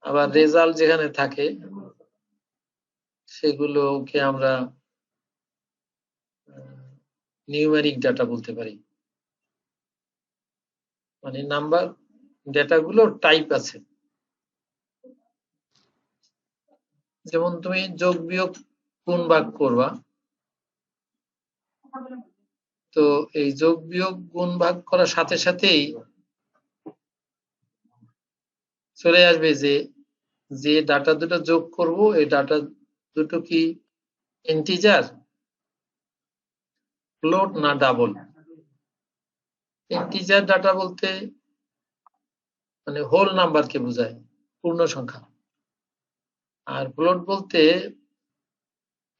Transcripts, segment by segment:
আবার রেজাল্ট যেখানে থাকে সেগুলোকে আমরা নিউমেরিক ডাটা বলতে পারি। মানে নাম্বার ডেটাগুলো টাইপ আছে, যেমন তুমি যোগ বিয়োগ গুণ ভাগ করবা, তো এই যোগ বিয়োগ গুণ ভাগ করার সাথে সাথেই চলে আসবে যে যে ডাটা দুটো যোগ করব এই ডাটা দুটো কি ইন্টিজার, ফ্লোট না ডাবল। ইন্টিজার ডাটা বলতে মানে হোল নাম্বারকে বোঝায়, পূর্ণ সংখ্যা। আর ফ্লোট বলতে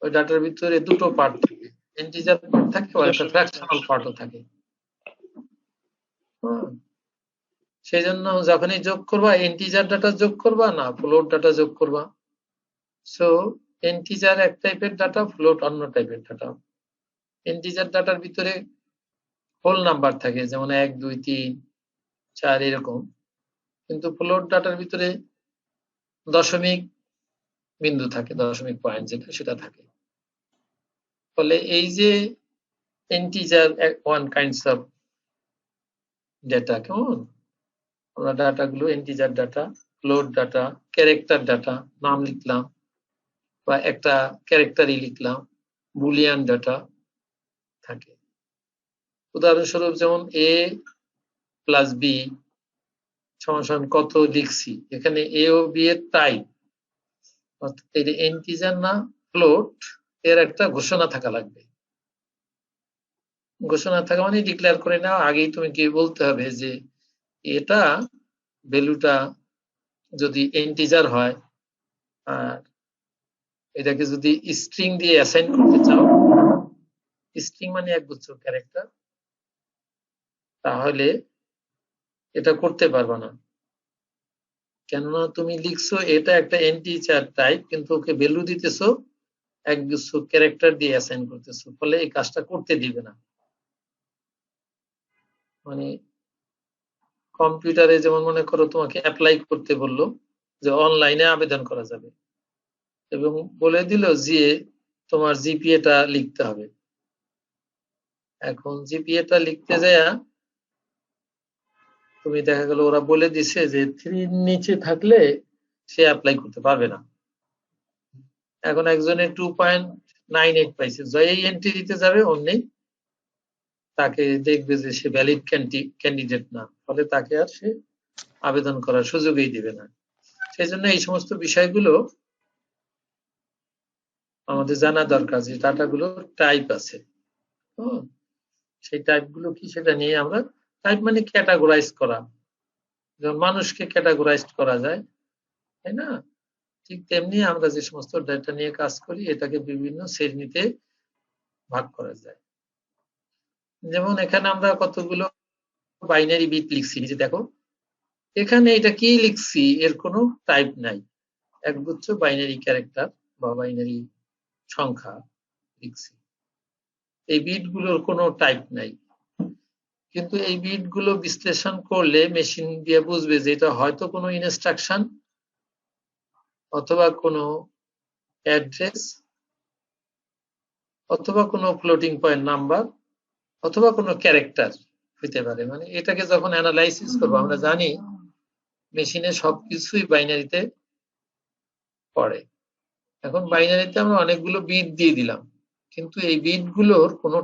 ওই ডাটার ভিতরে দুটো পার্ট থাকে, ইন্টিজার পার্ট থাকে আর একটা ফ্র্যাকশনাল পার্টও থাকে। সেই জন্য যখনই যোগ করবা ইন্টিজার ডাটা যোগ করবা না ফ্লোট ডাটা যোগ করবা। সো ইন্টিজার এক টাইপের ডাটা, ফ্লোট অন্য টাইপের ডাটা। ইন্টিজার ডাটার ভিতরে হোল নাম্বার থাকে, যেমন 1 2 3 4 এরকম, কিন্তু ফ্লোট ডাটার ভিতরে দশমিক বিন্দু থাকে, দশমিক পয়েন্ট যেটা সেটা থাকে। ফলে এই যে integer one kinds of data, কেমন আমরা ডাটাগুলো integer data, float data, character data, নাম লিখলাম বা একটা ক্যারেক্টারই লিখলাম, বুলিয়ান ডাটা থাকে। উদাহরণস্বরূপ যেমন a প্লাস বি সমান কত লিখছি, এখানে a ও b এর টাইপ, অর্থাৎ এটা ইন্টিজার না ফ্লোট, এর একটা ঘোষণা থাকা লাগবে। ঘোষণা থাকা মানে ডিক্লেয়ার করে নেওয়া, আগেই তুমি কি বলতে হবে যে এটা ভ্যালুটা যদি ইন্টিজার হয় আর এটাকে যদি স্ট্রিং দিয়ে অ্যাসাইন করতে চাও, স্ট্রিং মানে একগুচ্ছ ক্যারেক্টার, তাহলে এটা করতে পারবা না। কেননা তুমি লিখছো এটা একটা ইন্টিজার টাইপ, কিন্তু ওকে ভ্যালু দিতেছো একগুচ্ছ ক্যারেক্টার দিয়ে অ্যাসাইন করতেছো, ফলে এই কাজটা করতে দিবে না। মানে কম্পিউটারে যেমন মনে করো তোমাকে অ্যাপ্লাই করতে বললো যে অনলাইনে আবেদন করা যাবে এবং বলে দিল যে তোমার জিপিএটা লিখতে হবে। এখন জিপিএটা লিখতে যায় তুমি দেখা গেল ওরা বলে দিছে যে 3 নিচে থাকলে সে অ্যাপ্লাই করতে পারবে না। এখন একজনে 2.98 পাইছে, যেই এন্ট্রি দিতে যাবে অমনি তাকে দেখবে যে সে ভ্যালিড ক্যান্ডিডেট না, ফলে তাকে আর সে আবেদন করার সুযোগই দিবে না। সেই জন্য এই সমস্ত বিষয়গুলো আমাদের জানা দরকার যে ডাটাগুলো টাইপ আছে, সেই টাইপগুলো কি সেটা নিয়ে আমরা, টাইপ মানে ক্যাটাগরাইজ করা, যেমন মানুষকে ক্যাটাগরাইজ করা যায়, তাই না? ঠিক তেমনি আমরা যে সমস্ত ডেটা নিয়ে কাজ করি এটাকে বিভিন্ন শ্রেণীতে ভাগ করা যায়। যেমন এখানে আমরা কতগুলো বাইনারি বিট লিখছি, যে দেখো এখানে এটা কি লিখছি, এর কোনো টাইপ নাই, একগুচ্ছ বাইনারি ক্যারেক্টার বা বাইনারি সংখ্যা লিখছি, এই বিটগুলোর কোনো টাইপ নাই। কিন্তু এই বিটগুলো বিশ্লেষণ করলে মেশিন দিয়ে বুঝবে যে এটা হয়তো কোনো ইনস্ট্রাকশন অথবা কোনো অ্যাড্রেস অথবা কোনো ফ্লোটিং পয়েন্ট নাম্বার অথবা কোনো ক্যারেক্টার হইতে পারে। মানে এটাকে যখন অ্যানালাইসিস করবো, আমরা জানি মেশিনে সবকিছুই বাইনারিতে পড়ে। এখন বাইনারিতে আমরা অনেকগুলো বিট দিয়ে দিলাম, কিন্তু এই বিটগুলোর কোনো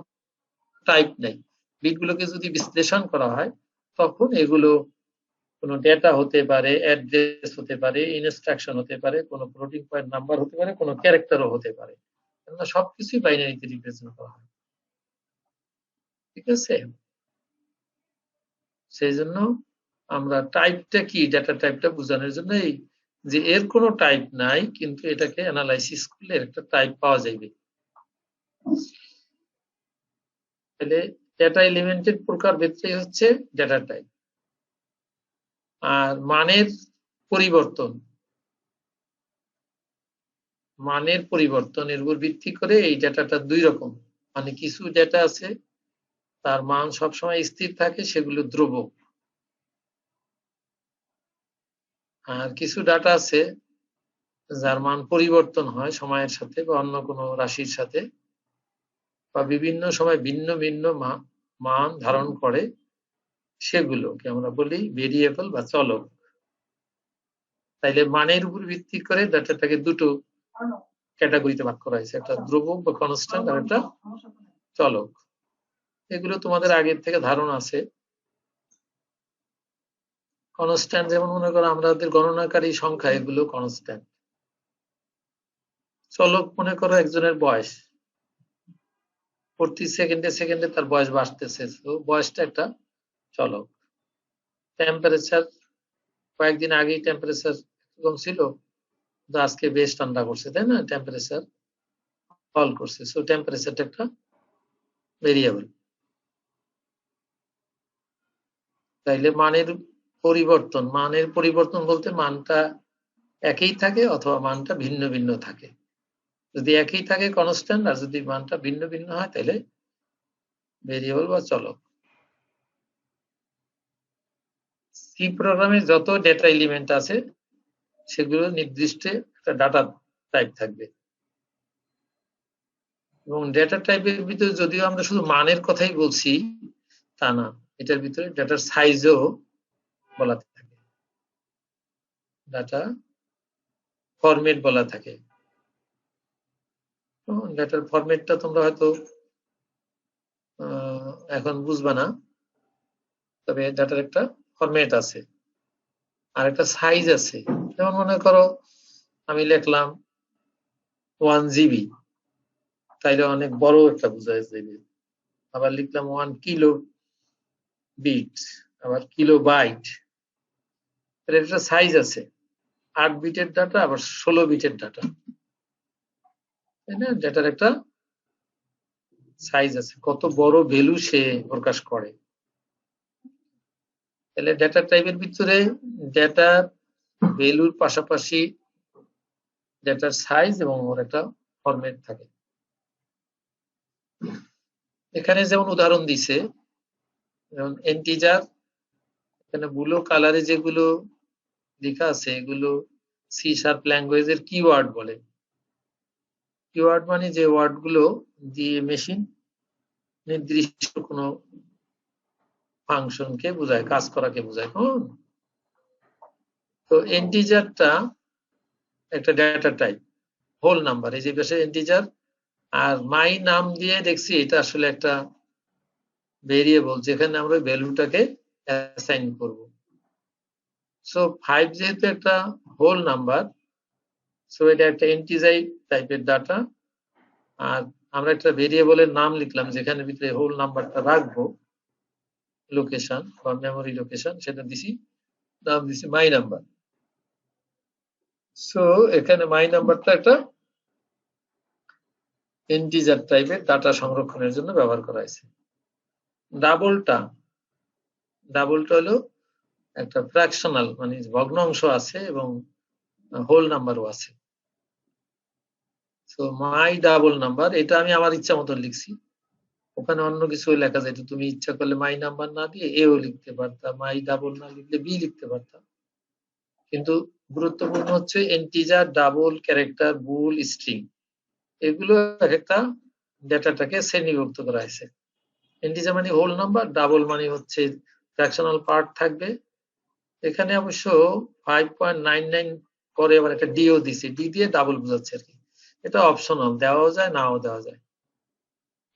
টাইপ নাই। বিটগুলোকে যদি বিশ্লেষণ করা হয় তখন এগুলো কোনো ডেটা হতে পারে, অ্যাড্রেস হতে পারে, ইনস্ট্রাকশন হতে পারে, কোনো ফ্লোটিং পয়েন্ট নাম্বার হতে পারে, কোনো ক্যারেক্টারও হতে পারে, কেননা সবকিছুই বাইনারিতে রিপ্রেজেন্ট করা হয়। ঠিক আছে, সেই জন্য আমরা টাইপটা কি, ডেটা টাইপটা বোঝানোর জন্য এই যে এর কোনো টাইপ নাই কিন্তু এটাকে অ্যানালাইসিস করলে এর একটা টাইপ পাওয়া যাবে। তাহলে ডেটা এলিমেন্টের প্রকার ভেদটাই হচ্ছে ডেটা টাইপ। আর মানের পরিবর্তন, মানের পরিবর্তনের উপর ভিত্তি করে এই ডেটাটা দুই রকম। মানে কিছু ডেটা আছে তার মান সবসময় স্থির থাকে, সেগুলো ধ্রুবক। আর কিছু ডাটা আছে যার মান পরিবর্তন হয় সময়ের সাথে বা অন্য কোনো রাশির সাথে, বা বিভিন্ন সময় ভিন্ন ভিন্ন মান ধারণ করে, সেগুলোকে আমরা বলি ভেরিয়েবল বা চলক। তাইলে মানের উপর ভিত্তি করে ডাটাটাকে দুটো ক্যাটাগরিতে ভাগ করা হয়েছে, একটা ধ্রুবক বা কনস্ট্যান্ট আর একটা চলক। এগুলো তোমাদের আগের থেকে ধারণা আছে। কনস্ট্যান্ট যেমন মনে করো আমাদের গণনাকারী সংখ্যা, এগুলো কনস্ট্যান্ট। চলক মনে করো একজনের বয়স, প্রতি সেকেন্ডে সেকেন্ডে তার বয়স বাড়তেছে, তো বয়সটা একটা চলক। টেম্পারেচার, কয়েকদিন আগেই টেম্পারেচার কম ছিল, আজকে বেশ ঠান্ডা করছে, তাই না? টেম্পারেচার ফল করছে, সো টেম্পারেচারটা একটা ভেরিয়েবল। তাইলে মানের পরিবর্তন বলতে মানটা একই থাকে অথবা মানটা ভিন্ন ভিন্ন থাকে। যদি একই থাকে কনস্ট্যান্ট, আর যদি মানটা ভিন্ন ভিন্ন হয় তাহলে ভেরিয়েবল বা চলক। সি প্রোগ্রামে যত ডেটা এলিমেন্ট আছে সেগুলো নির্দিষ্ট একটা ডাটা টাইপ থাকবে, এবং ডেটা টাইপের ভিতরে যদিও আমরা শুধু মানের কথাই বলছি তা না, এটার ভিতরে ডেটার সাইজও বলা থাকে, ডাটা ফরম্যাট বলা থাকে। ডেটার ফরম্যাটটা তোমরা হয়তো এখন বুঝবা না, তবে ডাটার একটা ফরম্যাট আছে আর একটা সাইজ আছে। যেমন মনে করো আমি লিখলাম 1 GB, তাইলে অনেক বড় একটা বোঝায় যাবে। আবার লিখলাম 1 কিলো বিট, আবার কিলো বাইট, তাহলে একটা সাইজ আছে। 8 বিটের ডাটা আবার 16 বিটের ডাটা, তাই না? ডাটার একটা সাইজ আছে, কত বড় ভ্যালু সে প্রকাশ করে। তাহলে ডেটা টাইপের ভিতরে ডেটার ভ্যালুর পাশাপাশি ডেটার সাইজ এবং ওর একটা ফরম্যাট থাকে। এখানে যেমন উদাহরণ দিছে, যেমন ইন্টিজার, এখানে ব্লু কালারে যেগুলো লেখা আছে এগুলো সি শার্প ল্যাঙ্গুয়েজের কিওয়ার্ড বলে। কিওয়ার্ড মানে যে ওয়ার্ডগুলো দিয়ে মেশিন নির্দিষ্ট কোনো ফাংশনকে বোঝায়, কাজ করাকে বোঝায়। তো ইন্টিজারটা একটা ডেটা টাইপ, হোল নাম্বার, এই যে পাশে ইন্টিজার, আর মাই নাম দিয়ে দেখছি এটা আসলে একটা ভেরিয়েবল যেখানে আমরা ভ্যালুটাকে অ্যাসাইন করব। সো 5 যেহেতু একটা হোল নাম্বার, সো এটা একটা ইন্টিজার টাইপের ডাটা, আর আমরা একটা ভেরিয়েবলের নাম লিখলাম যেখানে ভিতরে হোল নাম্বারটা রাখবো, লোকেশন বা মেমোরি লোকেশন, সেটা দিছি, নাম দিছি মাই নাম্বার। সো এখানে মাই নাম্বারটা একটা ইন্টিজার টাইপের ডাটা সংরক্ষণের জন্য ব্যবহার করা হয়েছে। ডাবলটা হলো একটা ফ্র্যাকশনাল, মানে ভগ্নাংশ আছে এবং হোল নাম্বারও আছে। সো মাই ডাবল নাম্বার, এটা আমি আমার ইচ্ছা মতো লিখছি, ওখানে অন্য কিছু লেখা যায়, তুমি ইচ্ছা করলে মাই নাম্বার না দিয়ে এও লিখতে পারতাম, মাই ডাবল না লিখলে বি লিখতে পারতাম। কিন্তু গুরুত্বপূর্ণ হচ্ছে ইন্টিজার, ডাবল, ক্যারেক্টার, বুল, স্ট্রিং, এগুলো একটা ডেটাটাকে শ্রেণীভুক্ত করা হয়েছে। ইন্টিজার মানে হোল নাম্বার, ডাবল মানে হচ্ছে ফ্র্যাকশনাল পার্ট থাকবে। এখানে অবশ্য 5.99 পরে আবার একটা ডিও দিছি, ডি দিয়ে ডাবল বোঝাচ্ছে আর কি, এটা অপশনাল, দেওয়াও যায় নাও দেওয়া যায়।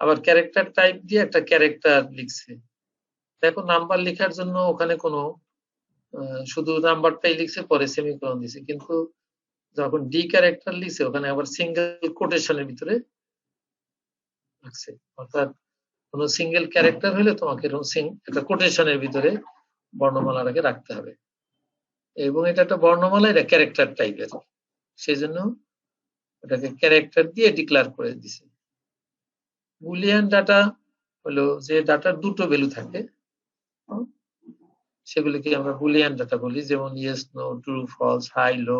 আবার ক্যারেক্টার টাইপ দিয়ে একটা ক্যারেক্টার লিখছে। দেখো নাম্বার লেখার জন্য ওখানে কোনো শুধু নাম্বারটাই লিখছে, পরে সেমিকোলন দিছে, কিন্তু যখন ডি ক্যারেক্টার লিখছে ওখানে আবার সিঙ্গেল কোটেশনের ভিতরে রাখছে, অর্থাৎ কোনো সিঙ্গেল ক্যারেক্টার হলে তোমাকে একটা কোটেশনের ভিতরে বর্ণমালাটাকে রাখতে হবে, এবং এটা একটা বর্ণমালা, এটা ক্যারেক্টার টাইপের, সেই জন্য ওটাকে ক্যারেক্টার দিয়ে ডিক্লেয়ার করে দিছে। বুলিয়ান ডাটা হলো যে ডাটার দুটো ভ্যালু থাকে, সেগুলিকে আমরা বুলিয়ান ডাটা বলি, যেমন yes, no, true, false, high, low,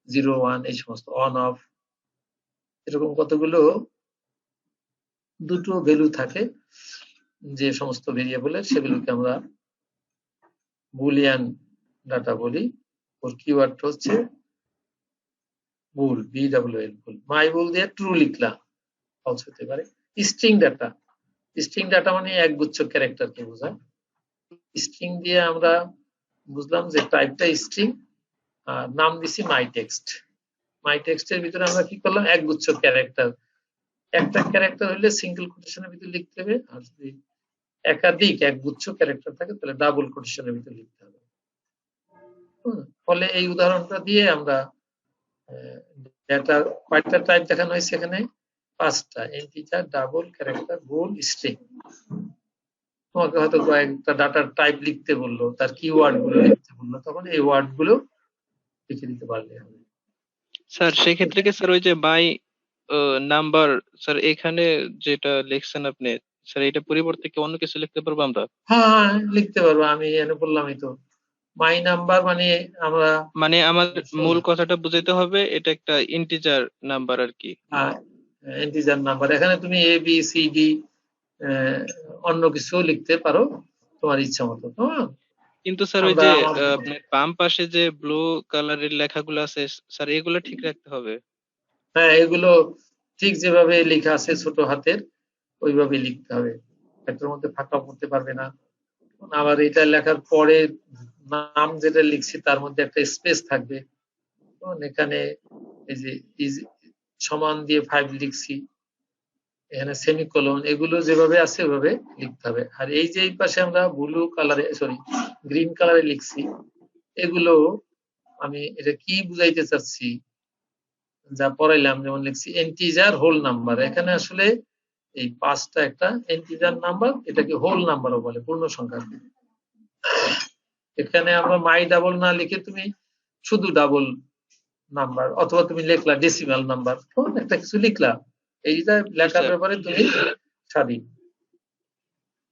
0, 1, এই সমস্ত, অন, অফ, এরকম কতগুলো দুটো ভ্যালু থাকে যে সমস্ত ভেরিয়েবলের, সেগুলোকে আমরা বুলিয়ান ডাটা বলি। ওর কিওয়ার্ডটা হচ্ছে বুল, BOOL, বুল। মাই বুল দিয়ে ট্রু লিখলাম, ফলস হতে পারে। স্ট্রিং ডাটা, স্ট্রিং ডাটা মানে একগুচ্ছ ক্যারেক্টারকে বোঝায়। স্ট্রিং দিয়ে আমরা বুঝলাম যে টাইপটা স্ট্রিং, আর নাম দিছি মাই টেক্সট। মাই টেক্সটের ভিতরে আমরা কি করলাম, একগুচ্ছ ক্যারেক্টার। একটা ক্যারেক্টার হলে সিঙ্গেল কোটেশনের ভিতরে লিখতে হবে, আর যদি একাধিক একগুচ্ছ ক্যারেক্টার থাকে তাহলে ডাবল কোটেশনের ভিতরে লিখতে হবে। ফলে এই উদাহরণটা দিয়ে আমরা ডেটা কয়টা টাইপ দেখানো হয়েছে এখানে, 5টা, ইন্টিজার, ডাবল, ক্যারেক্টার, বুল, স্ট্রিং। তোমাকে হয়তো কয়েকটা ডাটার টাইপ লিখতে বললো, তার কিওয়ার্ড গুলো লিখতে বললো, তখন এই ওয়ার্ড গুলো লিখে দিতে পারলে হবে। স্যার সেক্ষেত্রে কি স্যার ওই যে বাই নাম্বার, স্যার এখানে যেটা লিখছেন আপনি, স্যার এটা পরিবর্তে কি অন্য কিছু লিখতে পারবো আমরা? হ্যাঁ, লিখতে পারবো। আমি এনে বললামই তো, মাই নাম্বার মানে আমরা মানে আমার মূল কথাটা বুঝাইতে হবে এটা একটা ইন্টিজার নাম্বার আর কি। Integer number. এখানে তুমি ABCD অন্য কিছু লিখতে পারো তোমার ইচ্ছা মতো। কিন্তু স্যার ওই যে আপনার বাম পাশে যে ব্লু কালারের লেখাগুলো আছে স্যার, এগুলো ঠিক রাখতে হবে। হ্যাঁ, এগুলো ঠিক যেভাবে লেখা আছে ছোট হাতের ওইভাবে লিখতে হবে, একটার মধ্যে ফাঁকা পড়তে পারবে না। আবার এটা লেখার পরে নাম যেটা লিখছি তার মধ্যে একটা স্পেস থাকবে। এখানে এই যে সমান দিয়ে 5 লিখছি, এখানে সেমিকোলন, এগুলো যেভাবে আছে ওইভাবে লিখতে হবে। আর এই যে এই পাশে আমরা ব্লু কালারে, সরি গ্রিন কালারে লিখছি, এগুলো আমি এটা কি বুঝাইতে চাচ্ছি, যা পড়াইলাম, যেমন লিখছি ইন্টিজার হোল নাম্বার, এখানে আসলে এই 5টা একটা ইন্টিজার নাম্বার, এটাকে হোল নাম্বারও বলে, পূর্ণ সংখ্যা। এখানে আমরা মাই ডাবল না লিখে তুমি শুধু ডাবল নাম্বার, অথবা তুমি লিখলা ডেসিমাল নাম্বার, একটা কিছু লিখলা, এইটা লেখার ব্যাপারে তুমি স্বাধীন।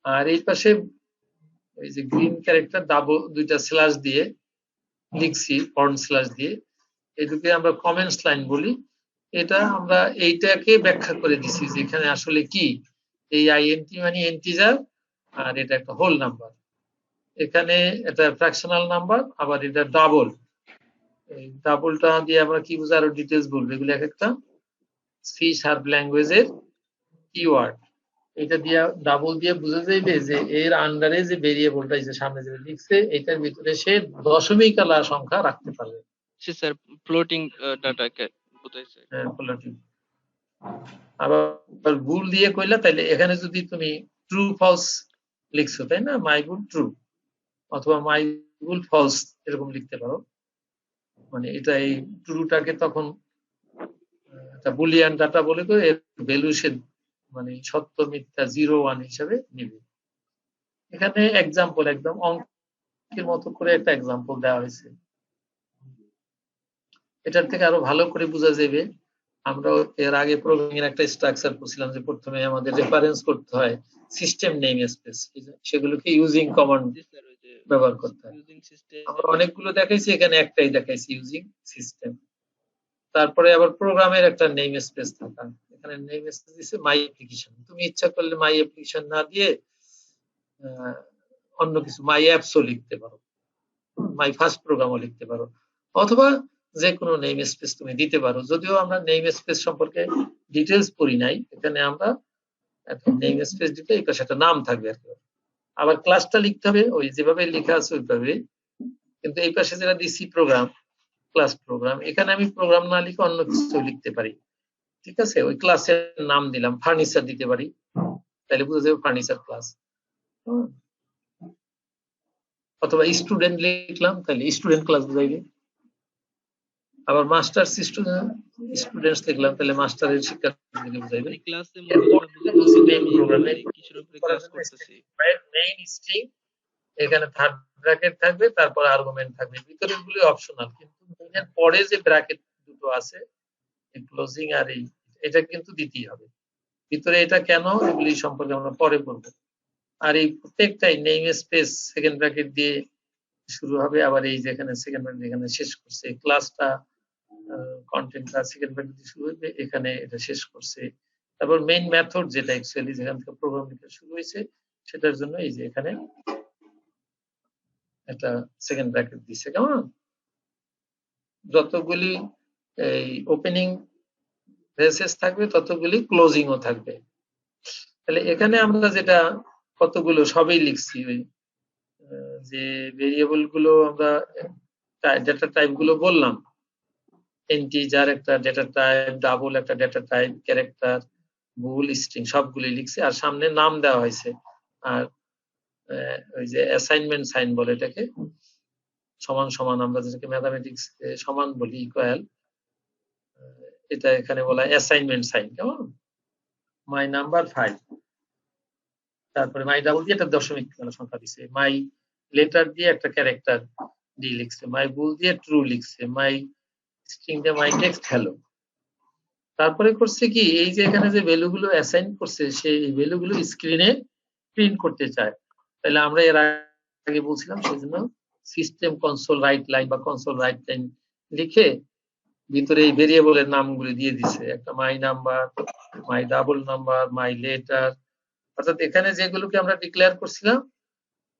আর এই পাশে এই যে গ্রিন ক্যারেক্টার ডাবল 2টা স্ল্যাশ দিয়ে লিখছি, ফরওয়ার্ড স্ল্যাশ দিয়ে, এটাকে আমরা কমেন্টস লাইন বলি। এটা আমরা এইটাকে ব্যাখ্যা করে দিছি যে এখানে আসলে কি, এই আইএনটি মানে ইন্টিজার, আর এটা একটা হোল নাম্বার। এখানে এটা ফ্র্যাকশনাল নাম্বার, আবার এটা ডাবল। এই ডাবলটা দিয়ে আমরা কি বুঝি আরো ডিটেলস বলবো, এগুলো এক একটা সি শার্প ল্যাঙ্গুয়েজের কিওয়ার্ড। এটা দিয়ে ডাবল দিয়ে বুঝে যাইবে যে এর আন্ডারে যে ভেরিয়েবলটা যে সামনে যে লিখছে এটার ভিতরে সে দশমিক আলা সংখ্যা রাখতে পারবে। স্যার ফ্লোটিং ডাটাকে বুঝাইছে। হ্যাঁ, ফ্লোটিং। আবার বুল দিয়ে কইলা, তাইলে এখানে যদি তুমি ট্রু ফলস লিখছো, তাই না, মাই বুল ট্রু অথবা মাই বুল ফলস এরকম লিখতে পারো। মানে এটা এই ট্রুটাকে তখন একটা বুলিয়ান ডাটা বলে তো, এর ভ্যালু সে মানে সত্য মিথ্যা 0 1 হিসাবে নিবে। এখানে এক্সাম্পল একদম অঙ্কের মতো করে একটা এক্সাম্পল দেওয়া হয়েছে, এটার থেকে আরো ভালো করে বোঝা যাবে। আমরা এর আগে প্রোগ্রামিং এর একটা স্ট্রাকচার করছিলাম যে প্রথমে আমাদের রেফারেন্স করতে হয় সিস্টেম নেম স্পেস, সেগুলোকে ইউজিং কমান্ড ব্যবহার করতে হয়। আমরা অনেকগুলো দেখাইছি, এখানে একটাই দেখাইছি, ইউজিং সিস্টেম। তারপরে আবার প্রোগ্রামের একটা নেম স্পেস থাকা, এখানে নেম স্পেস দিছে মাই অ্যাপ্লিকেশন। তুমি ইচ্ছা করলে মাই অ্যাপ্লিকেশন না দিয়ে অন্য কিছু মাই অ্যাপসও লিখতে পারো, মাই ফার্স্ট প্রোগ্রামও লিখতে পারো, অথবা যে কোনো নেম স্পেস তুমি দিতে পারো। যদিও আমরা নেম স্পেস সম্পর্কে ডিটেলস পড়ি নাই, এখানে আমরা নেম স্পেস দিতে এই পাশে একটা নাম থাকবে আর কি। আবার ক্লাসটা লিখতে হবে ওই যেভাবে লেখা আছে ওইভাবে, কিন্তু এই পাশে যেটা দিছি প্রোগ্রাম, ক্লাস প্রোগ্রাম, এখানে আমি প্রোগ্রাম না লিখে অন্য কিছু লিখতে পারি। ঠিক আছে, ওই ক্লাসের নাম দিলাম ফার্নিচার দিতে পারি, তাহলে বুঝা যাবে ফার্নিচার ক্লাস। অথবা স্টুডেন্ট লিখলাম, তাহলে স্টুডেন্ট ক্লাস বুঝাইবে। আবার মাস্টার্স স্টুডেন্টস লিখলাম, তাহলে মাস্টারের শিক্ষার্থীকে বুঝাইবে। মেইন স্ট্রিং, এখানে থার্ড ব্র্যাকেট থাকবে, তারপর আর্গুমেন্ট থাকবে, ভিতরের গুলো অপশনাল, কিন্তু মেইনের পরে যে ব্র্যাকেট দুটো আছে ক্লোজিং আর এটা কিন্তু দিতেই হবে। ভিতরে এটা কেন, এগুলি সম্পর্কে আমরা পরে বলবো। আর এই প্রত্যেকটাই নেম স্পেস সেকেন্ড ব্র্যাকেট দিয়ে শুরু হবে, আবার এই যে এখানে সেকেন্ড ব্র্যাকেট এখানে শেষ করছে, ক্লাসটা কন্টেন্টটা সেকেন্ড ব্র্যাকেট দিয়ে শুরু হবে, এখানে এটা শেষ করছে। তারপর মেইন মেথড যেটা অ্যাকচুয়ালি যেখান থেকে প্রোগ্রাম লেখা শুরু হয়েছে, সেটার জন্য এই যে এখানে একটা সেকেন্ড ব্র্যাকেট দিছে, কেমন। যতগুলি এই ওপেনিং ব্রেসেস থাকবে ততগুলি ক্লোজিংও থাকবে। তাহলে এখানে আমরা যেটা কতগুলো সবই লিখছি, ওই যে ভেরিয়েবল গুলো আমরা ডেটা টাইপ গুলো বললাম, ইন্টিজার একটা ডেটা টাইপ, ডাবল একটা ডেটা টাইপ, ক্যারেক্টার, বুল, স্ট্রিং সবগুলি লিখছি, আর সামনে নাম দেওয়া হয়েছে। আর ওই যে অ্যাসাইনমেন্ট সাইন বলে এটাকে, সমান সমান আমরা যেটাকে ম্যাথামেটিক্স সমান বলি, ইকুয়াল, এটা এখানে বলা অ্যাসাইনমেন্ট সাইন। কেমন? মাই নাম্বার 5, তারপরে মাই ডাবল দিয়ে একটা দশমিক সংখ্যা দিছে, মাই লেটার দিয়ে একটা ক্যারেক্টার ডি লিখছে, মাই বুল দিয়ে ট্রু লিখছে, মাই স্ট্রিং দিয়ে মাই টেক্সট হ্যালো। তারপরে করছে কি, এই যে এখানে যে ভ্যালু গুলো অ্যাসাইন করছে সেই ভ্যালু গুলো স্ক্রিনে প্রিন্ট করতে চায়। তাহলে আমরা এর আগে বলছিলাম সেজন্য সিস্টেম কনসোল রাইট লাইন বা কনসোল রাইট লাইন লিখে ভিতরে এই ভেরিয়েবলের নামগুলো দিয়ে দিছে, একটা my number, my double number, my letter, অর্থাৎ এখানে যেগুলোকে আমরা ডিক্লেয়ার করছিলাম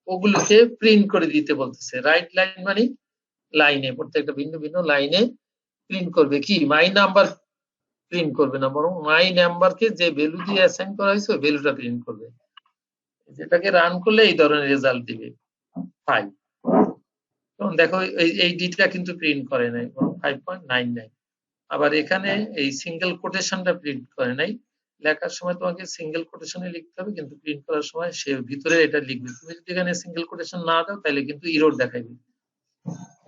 ওগুলোকে প্রিন্ট করে দিতে বলতেছে। রাইট লাইন মানে লাইনে, প্রত্যেকটা ভিন্ন ভিন্ন লাইনে প্রিন্ট করবে কি, মাই নাম্বার প্রিন্ট করবে না, বরং মাই নাম্বারকে যে ভ্যালু দিয়ে অ্যাসাইন করা হয়েছে ওই ভ্যালুটা প্রিন্ট করবে, যেটাকে রান করলে এই ধরনের রেজাল্ট দিবে 5। তখন দেখো এই ডিটা কিন্তু প্রিন্ট করে নাই, বরং 5.99। আবার এখানে এই সিঙ্গেল কোটেশনটা প্রিন্ট করে নাই, লেখার সময় তোমাকে সিঙ্গেল কোটেশনে লিখতে হবে, কিন্তু প্রিন্ট করার সময় সে ভিতরে এটা লিখবে। তুমি যদি এখানে সিঙ্গেল কোটেশন না দাও তাহলে কিন্তু ইরর দেখাইবে।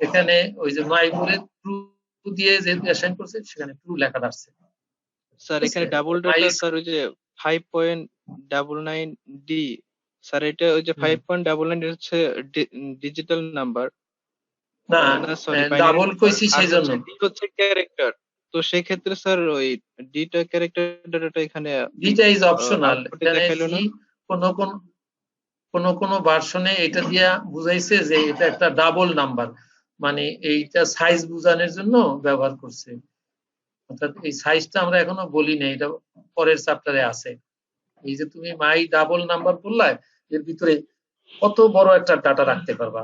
এখানে ওই যে মাই বলে ট্রু দিয়ে যেহেতু অ্যাসাইন করছে সেখানে ট্রু লেখা আসছে। স্যার এখানে ডাবল ডাটা স্যার ওই যে 5.99D, স্যার এটা ওই যে 5.99 হচ্ছে ডিজিটাল নাম্বার, না, না সরি বাইনারি ডাবল নাম্বার, কইছি আর সেই জন্য। হচ্ছে ডি হচ্ছে ক্যারেক্টার। তো সেই ক্ষেত্রে স্যার ওই ডিটা ক্যারেক্টার ডাটা এখানে ডিটা ইজ অপশনাল। আউটপুটে এখানে দেখাইলো না। কোন ভার্সনে এটা দিয়া বুঝাইছে যে এটা একটা ডাবল নাম্বার, মানে এইটা সাইজ বোঝানোর জন্য ব্যবহার করছে। অর্থাৎ এই সাইজটা আমরা এখনো বলি না, এটা পরের চ্যাপ্টারে আছে। এই যে তুমি মাই ডাবল নাম্বার বললা, এর ভিতরে কত বড় একটা ডাটা রাখতে পারবা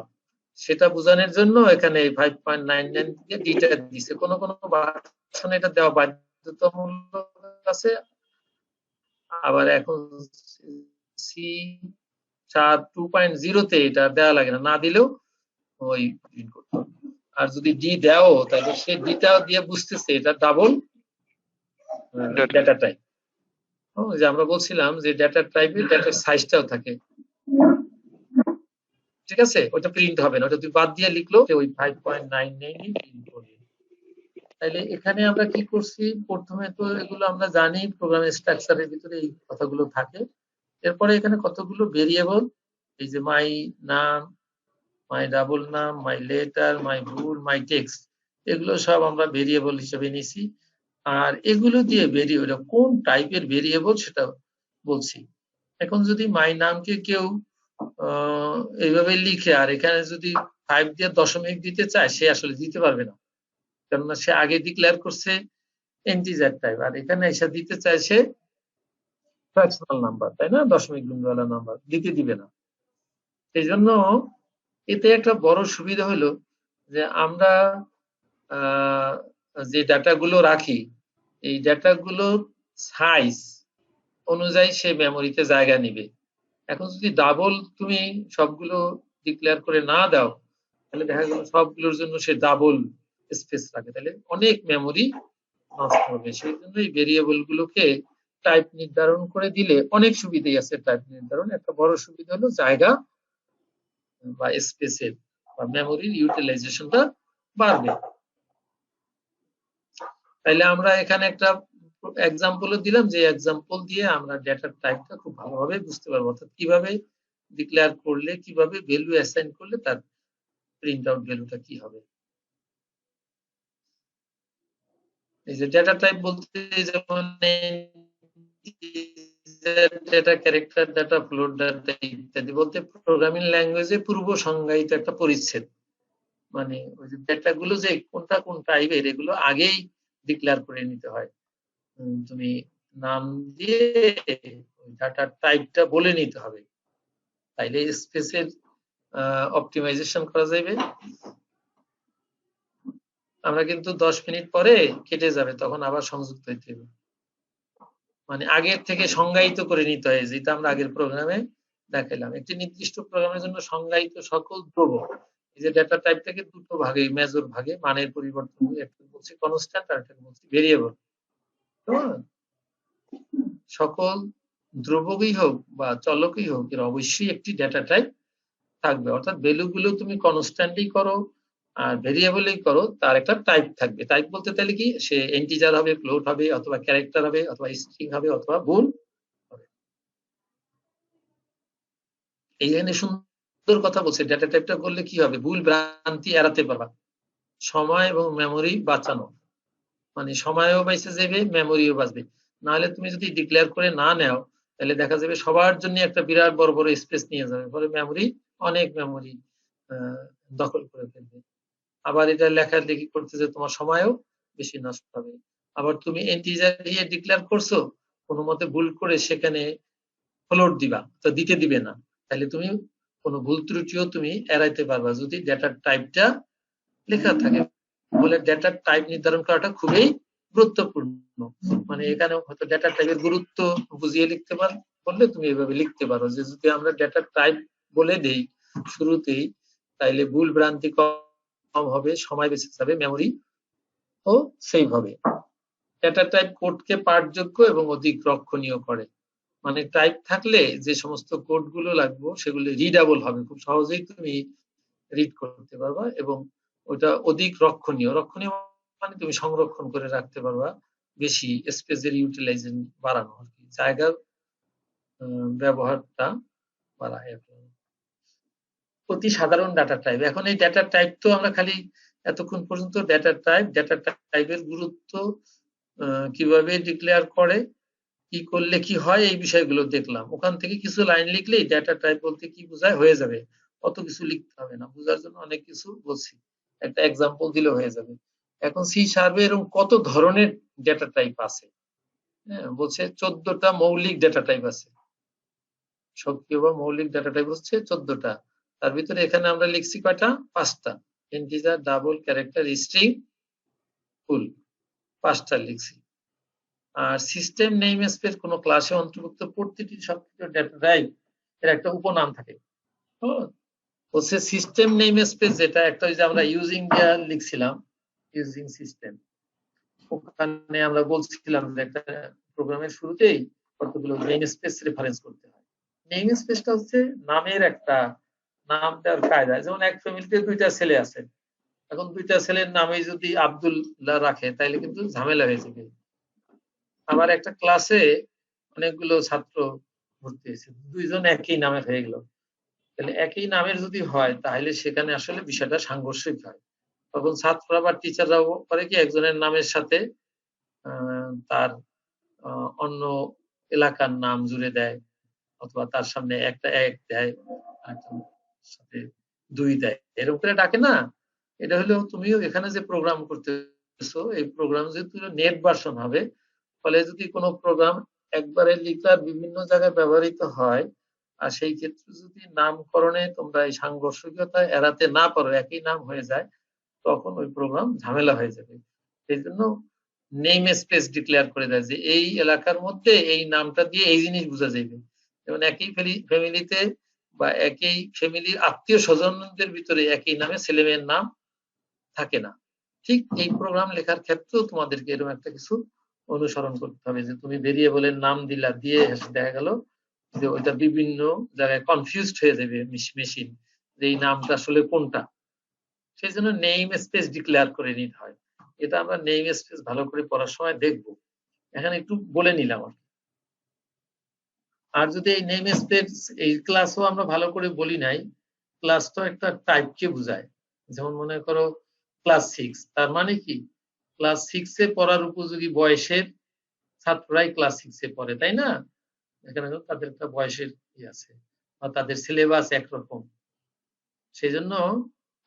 সেটা বোঝানোর জন্য এখানে 5.99 দিয়ে ডিটা দিছে। কোন ভার্সনে এটা দেওয়া বাধ্যতামূলক আছে, আবার এখন সি 2.0 তে এটা দেওয়া লাগে না, না দিলেও ওই প্রিন্ট করতে হবে। আর যদি ডি দাও তাহলে সে ডিটা দিয়ে বুঝতেছে এটা ডাবল ডেটা টাইপ। যে আমরা বলছিলাম যে ডেটা টাইপে ডেটার সাইজটাও থাকে, ঠিক আছে, ওটা প্রিন্ট হবে না, ওটা তুই বাদ দিয়ে লিখলো ওই 5.99 প্রিন্ট করবে। তাইলে এখানে আমরা কি করছি, প্রথমে তো এগুলো আমরা জানি প্রোগ্রামের স্ট্রাকচারের ভিতরে এই কথাগুলো থাকে। এরপরে এখানে কতগুলো ভেরিয়েবল, এই যে মাই নাম, মাই ডাবল নাম, মাই লেটার, মাই বুল, মাই টেক্সট, এগুলো সব আমরা ভেরিয়েবল হিসেবে নিছি। আর এগুলো দিয়ে ভেরিয়েবল কোন টাইপের ভেরিয়েবল সেটা বলছি। এখন যদি মাই নামকে কেউ এইভাবে লিখে আর এখানে যদি 5 দিয়ে দশমিক দিতে চায় সে আসলে দিতে পারবে না, কেননা সে আগে ডিক্লেয়ার করছে ইন্টিজার টাইপ, আর এখানে এসে দিতে চাইছে ফ্র্যাকশনাল নাম্বার, তাই না, দশমিক বিন্দুওয়ালা নাম্বার, দিতে দিবে না। এই জন্য এতে একটা বড় সুবিধা হলো যে আমরা যে ডাটাগুলো রাখি এই ডাটাগুলোর সাইজ অনুযায়ী সে মেমোরিতে জায়গা নিবে। এখন যদি ডাবল তুমি সবগুলো ডিক্লেয়ার করে না দাও তাহলে দেখা গেল সবগুলোর জন্য সে ডাবল স্পেস রাখে, তাহলে অনেক মেমোরি নষ্ট হবে। সেই জন্য এই ভেরিয়েবল গুলোকে টাইপ নির্ধারণ করে দিলে অনেক সুবিধাই আছে। টাইপ নির্ধারণ একটা বড় সুবিধা হলো জায়গা বা স্পেসের বা মেমোরির ইউটিলাইজেশনটা বাড়বে। তাইলে আমরা এখানে একটা এক্সাম্পলও দিলাম, যে এক্সাম্পল দিয়ে আমরা ডেটার টাইপটা খুব ভালোভাবে বুঝতে পারবো, অর্থাৎ কিভাবে ডিক্লেয়ার করলে, কিভাবে ভ্যালু অ্যাসাইন করলে তার প্রিন্ট আউট ভ্যালুটা কি হবে। এই যে ডেটা টাইপ বলতে যেমন data, character data, float data ইত্যাদি বলতে প্রোগ্রামিং ল্যাঙ্গুয়েজে পূর্ব সংজ্ঞায়িত একটা পরিচ্ছেদ, মানে ওই যে ডেটা গুলো যে কোনটা কোন টাইপের এগুলো আগেই ডিক্লেয়ার করে নিতে হয়। তুমি নাম দিয়ে ডাটার টাইপটা বলে নিতে হবে, তাইলে স্পেসের অপটিমাইজেশন করা যাবে। আমরা কিন্তু 10 মিনিট পরে কেটে যাবে, তখন আবার সংযুক্ত হইতে হবে। মানে আগের থেকে সংজ্ঞায়িত করে নিতে হয়, যেটা আমরা আগের প্রোগ্রামে দেখাইলাম। একটি নির্দিষ্ট প্রোগ্রামের জন্য সংজ্ঞায়িত সকল ধ্রুবক, এই যে ডেটা টাইপটাকে দুটো ভাগে, মেজর ভাগে মানের পরিবর্তন, একটা বলছি কনস্ট্যান্ট আর একটা বলছি ভেরিয়েবল। সকল ধ্রুবকই হোক বা চলকই হোক, এর অবশ্যই একটি ডেটা টাইপ থাকবে, অর্থাৎ ভ্যালু গুলো তুমি কনস্ট্যান্টই করো আর ভেরিয়েবলই করো, তার একটা টাইপ থাকবে। টাইপ বলতে তাহলে কি, সে ইন্টিজার হবে, ফ্লোট হবে, অথবা ক্যারেক্টার হবে, অথবা স্ট্রিং হবে, অথবা বুল হবে। এইখানে সুন্দর কথা বলছে, ডেটা টাইপটা করলে কি হবে, ভুল ভ্রান্তি এড়াতে পারবা, সময় এবং মেমোরি বাঁচানো, মানে সময়ও বেঁচে যাবে, মেমোরিও বাঁচবে। নাহলে তুমি যদি ডিক্লেয়ার করে না নেও, তাহলে দেখা যাবে সবার জন্য একটা বিরাট বড় বড় স্পেস নিয়ে যাবে, ফলে মেমোরি, অনেক মেমোরি দখল করে ফেলবে। আবার এটা লেখালেখি করতে যে তোমার সময়ও বেশি নষ্ট হবে। আবার তুমি ইন্টিজার দিয়ে ডিক্লেয়ার করছো, কোনো মতে ভুল করে সেখানে ফ্লোট দিবা, তো দিতে দিবে না, তাহলে তুমি কোনো ভুল ত্রুটিও তুমি এড়াইতে পারবা যদি ডেটার টাইপটা লেখা থাকে। বলে ডেটার টাইপ নির্ধারণ করাটা খুবই গুরুত্বপূর্ণ। মানে এখানে হয়তো ডেটা টাইপের গুরুত্ব বুঝিয়ে লিখতে বললে তুমি এভাবে লিখতে পারো যে যদি আমরা ডেটা টাইপ বলে দেই শুরুতেই, তাইলে ভুল ভ্রান্তি কম হবে, সময় বেঁচে যাবে, মেমোরি ও সেভ হবে। ডেটা টাইপ কোডকে পাঠযোগ্য এবং অধিক রক্ষণীয় করে। মানে টাইপ থাকলে যে সমস্ত কোড গুলো লাগবে সেগুলো রিডাবল হবে, খুব সহজেই তুমি রিড করতে পারবা, এবং ওটা অধিক রক্ষণীয়। রক্ষণীয় মানে তুমি সংরক্ষণ করে রাখতে পারবা, বেশি স্পেসের ইউটিলাইজেশন বাড়ানো আর কি, জায়গার ব্যবহারটা বাড়ায়। অতি সাধারণ ডাটা টাইপ। এখন এই ডাটা টাইপ তো আমরা খালি এতক্ষণ পর্যন্ত ডাটা টাইপের গুরুত্ব, কিভাবে ডিক্লেয়ার করে, কি করলে কি হয়, এই বিষয়গুলো দেখলাম। ওখান থেকে কিছু লাইন লিখলেই ডাটা টাইপ বলতে কি বোঝায় হয়ে যাবে, অত কিছু লিখতে হবে না, বোঝার জন্য অনেক কিছু বলছি, একটা এক্সাম্পল দিলে হয়ে যাবে। এখন সি শার্পে এরকম কত ধরনের ডেটা টাইপ আছে, হ্যাঁ বলছে 14টা মৌলিক ডেটা টাইপ আছে। সক্রিয় বা মৌলিক ডেটা টাইপ হচ্ছে 14টা, তার ভিতরে এখানে আমরা লিখছি কয়টা, 5টা, ইন্টিজার, ডাবল, ক্যারেক্টার, স্ট্রিং, ফুল, 5টা লিখছি। আর সিস্টেম নেম স্পেস কোন ক্লাসে অন্তর্ভুক্ত প্রতিটি সক্রিয় ডেটা টাইপ এর একটা উপনাম থাকে। হচ্ছে সিস্টেম নেম স্পেস, যেটা একটা ওই যে আমরা ইউজিং দিয়া লিখছিলাম, ইউজিং সিস্টেম, ওখানে আমরা বলছিলাম যে একটা প্রোগ্রামের শুরুতেই কতগুলো নেম স্পেস রেফারেন্স করতে হয়। নেম স্পেসটা হচ্ছে নামের একটা, নাম দেওয়ার কায়দা। যেমন এক ফ্যামিলিতে 2টা ছেলে আছে, এখন 2টা ছেলের নামে যদি আব্দুল্লাহ রাখে তাহলে কিন্তু ঝামেলা হয়ে যাবে। আবার একটা ক্লাসে অনেকগুলো ছাত্র ভর্তি হয়েছে, 2জন একই নামের হয়ে গেল, তাহলে একই নামের যদি হয় তাহলে সেখানে আসলে বিষয়টা সাংঘর্ষিক হয়। তখন ছাত্ররা বা টিচাররাও করে কি, একজনের নামের সাথে তার অন্য এলাকার নাম জুড়ে দেয়, অথবা তার সামনে একটা 1 দেয়, সাথে 2 দেয়, এরকম করে ডাকে না। এটা হলো তুমিও এখানে যে প্রোগ্রাম করতেছো, এই প্রোগ্রাম যেহেতু নেট ভার্সন হবে, ফলে যদি কোনো প্রোগ্রাম একবারে লিখার বিভিন্ন জায়গায় ব্যবহৃত হয়, আর সেই ক্ষেত্রে যদি নামকরণে তোমরা এই সাংঘর্ষিকতা এড়াতে না পারো, একই নাম হয়ে যায়, তখন ওই প্রোগ্রাম ঝামেলা হয়ে যাবে। সেই জন্য নেম স্পেস ডিক্লেয়ার করে দেয় যে এই এলাকার মধ্যে এই নামটা দিয়ে এই জিনিস বোঝা যাবে। যেমন একই ফ্যামিলিতে বা একই ফ্যামিলির আত্মীয় স্বজনদের ভিতরে একই নামে ছেলেমেয়ের নাম থাকে না। ঠিক এই প্রোগ্রাম লেখার ক্ষেত্রেও তোমাদেরকে এরকম একটা কিছু অনুসরণ করতে হবে, যে তুমি ভেরিয়েবলের নাম দিলা, দিয়ে দেখা গেল যে ওইটা বিভিন্ন জায়গায় কনফিউজড হয়ে যাবে মেশিন, যে এই নামটা আসলে কোনটা। সেই জন্য নেম স্পেস ডিক্লেয়ার করে নিতে হয়। এটা আমরা নেম স্পেস ভালো করে পড়ার সময় দেখবো, এখানে একটু বলে নিলাম। আর যদি এই নেম স্পেস এই ক্লাসও আমরা ভালো করে বলি নাই, ক্লাস তো একটা টাইপকে বোঝায়। যেমন মনে করো ক্লাস 6, তার মানে কি, ক্লাস 6-এ পড়ার উপযোগী বয়সের ছাত্ররাই ক্লাস 6-এ পড়ে, তাই না? এখানে তাদের একটা বয়সের আছে, বা তাদের সিলেবাস একরকম, সেই জন্য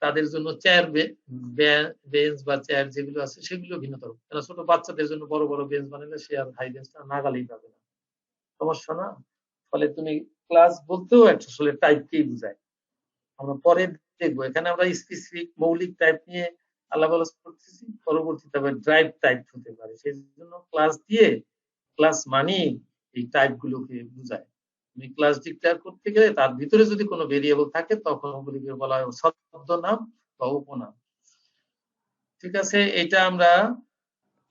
তাদের জন্য চেয়ার, বেঞ্চ বা চেয়ার যেগুলো আছে সেগুলো ভিন্নতর। কেন ছোট বাচ্চাদের জন্য বড় বড় বেঞ্চ বানালে সে আর হাই বেঞ্চটা নাগালেই পাবে না, সমস্যা না? ফলে তুমি ক্লাস বলতেও আসলে টাইপকেই বোঝায়। আমরা পরে দেখবো, এখানে আমরা স্পেসিফিক মৌলিক টাইপ নিয়ে আলাপ আলোচনা করতেছি, পরবর্তীতে আবার ড্রাইভ টাইপ হতে পারে। সেই জন্য ক্লাস দিয়ে ক্লাস মানি এই টাইপ গুলোকে বোঝায়। তুমি ক্লাস ডিক্লেয়ার করতে গেলে তার ভিতরে যদি কোনো ভেরিয়েবল থাকে তখন ওগুলিকে বলা হয় ছদ্মনাম বা উপনাম। ঠিক আছে, এটা আমরা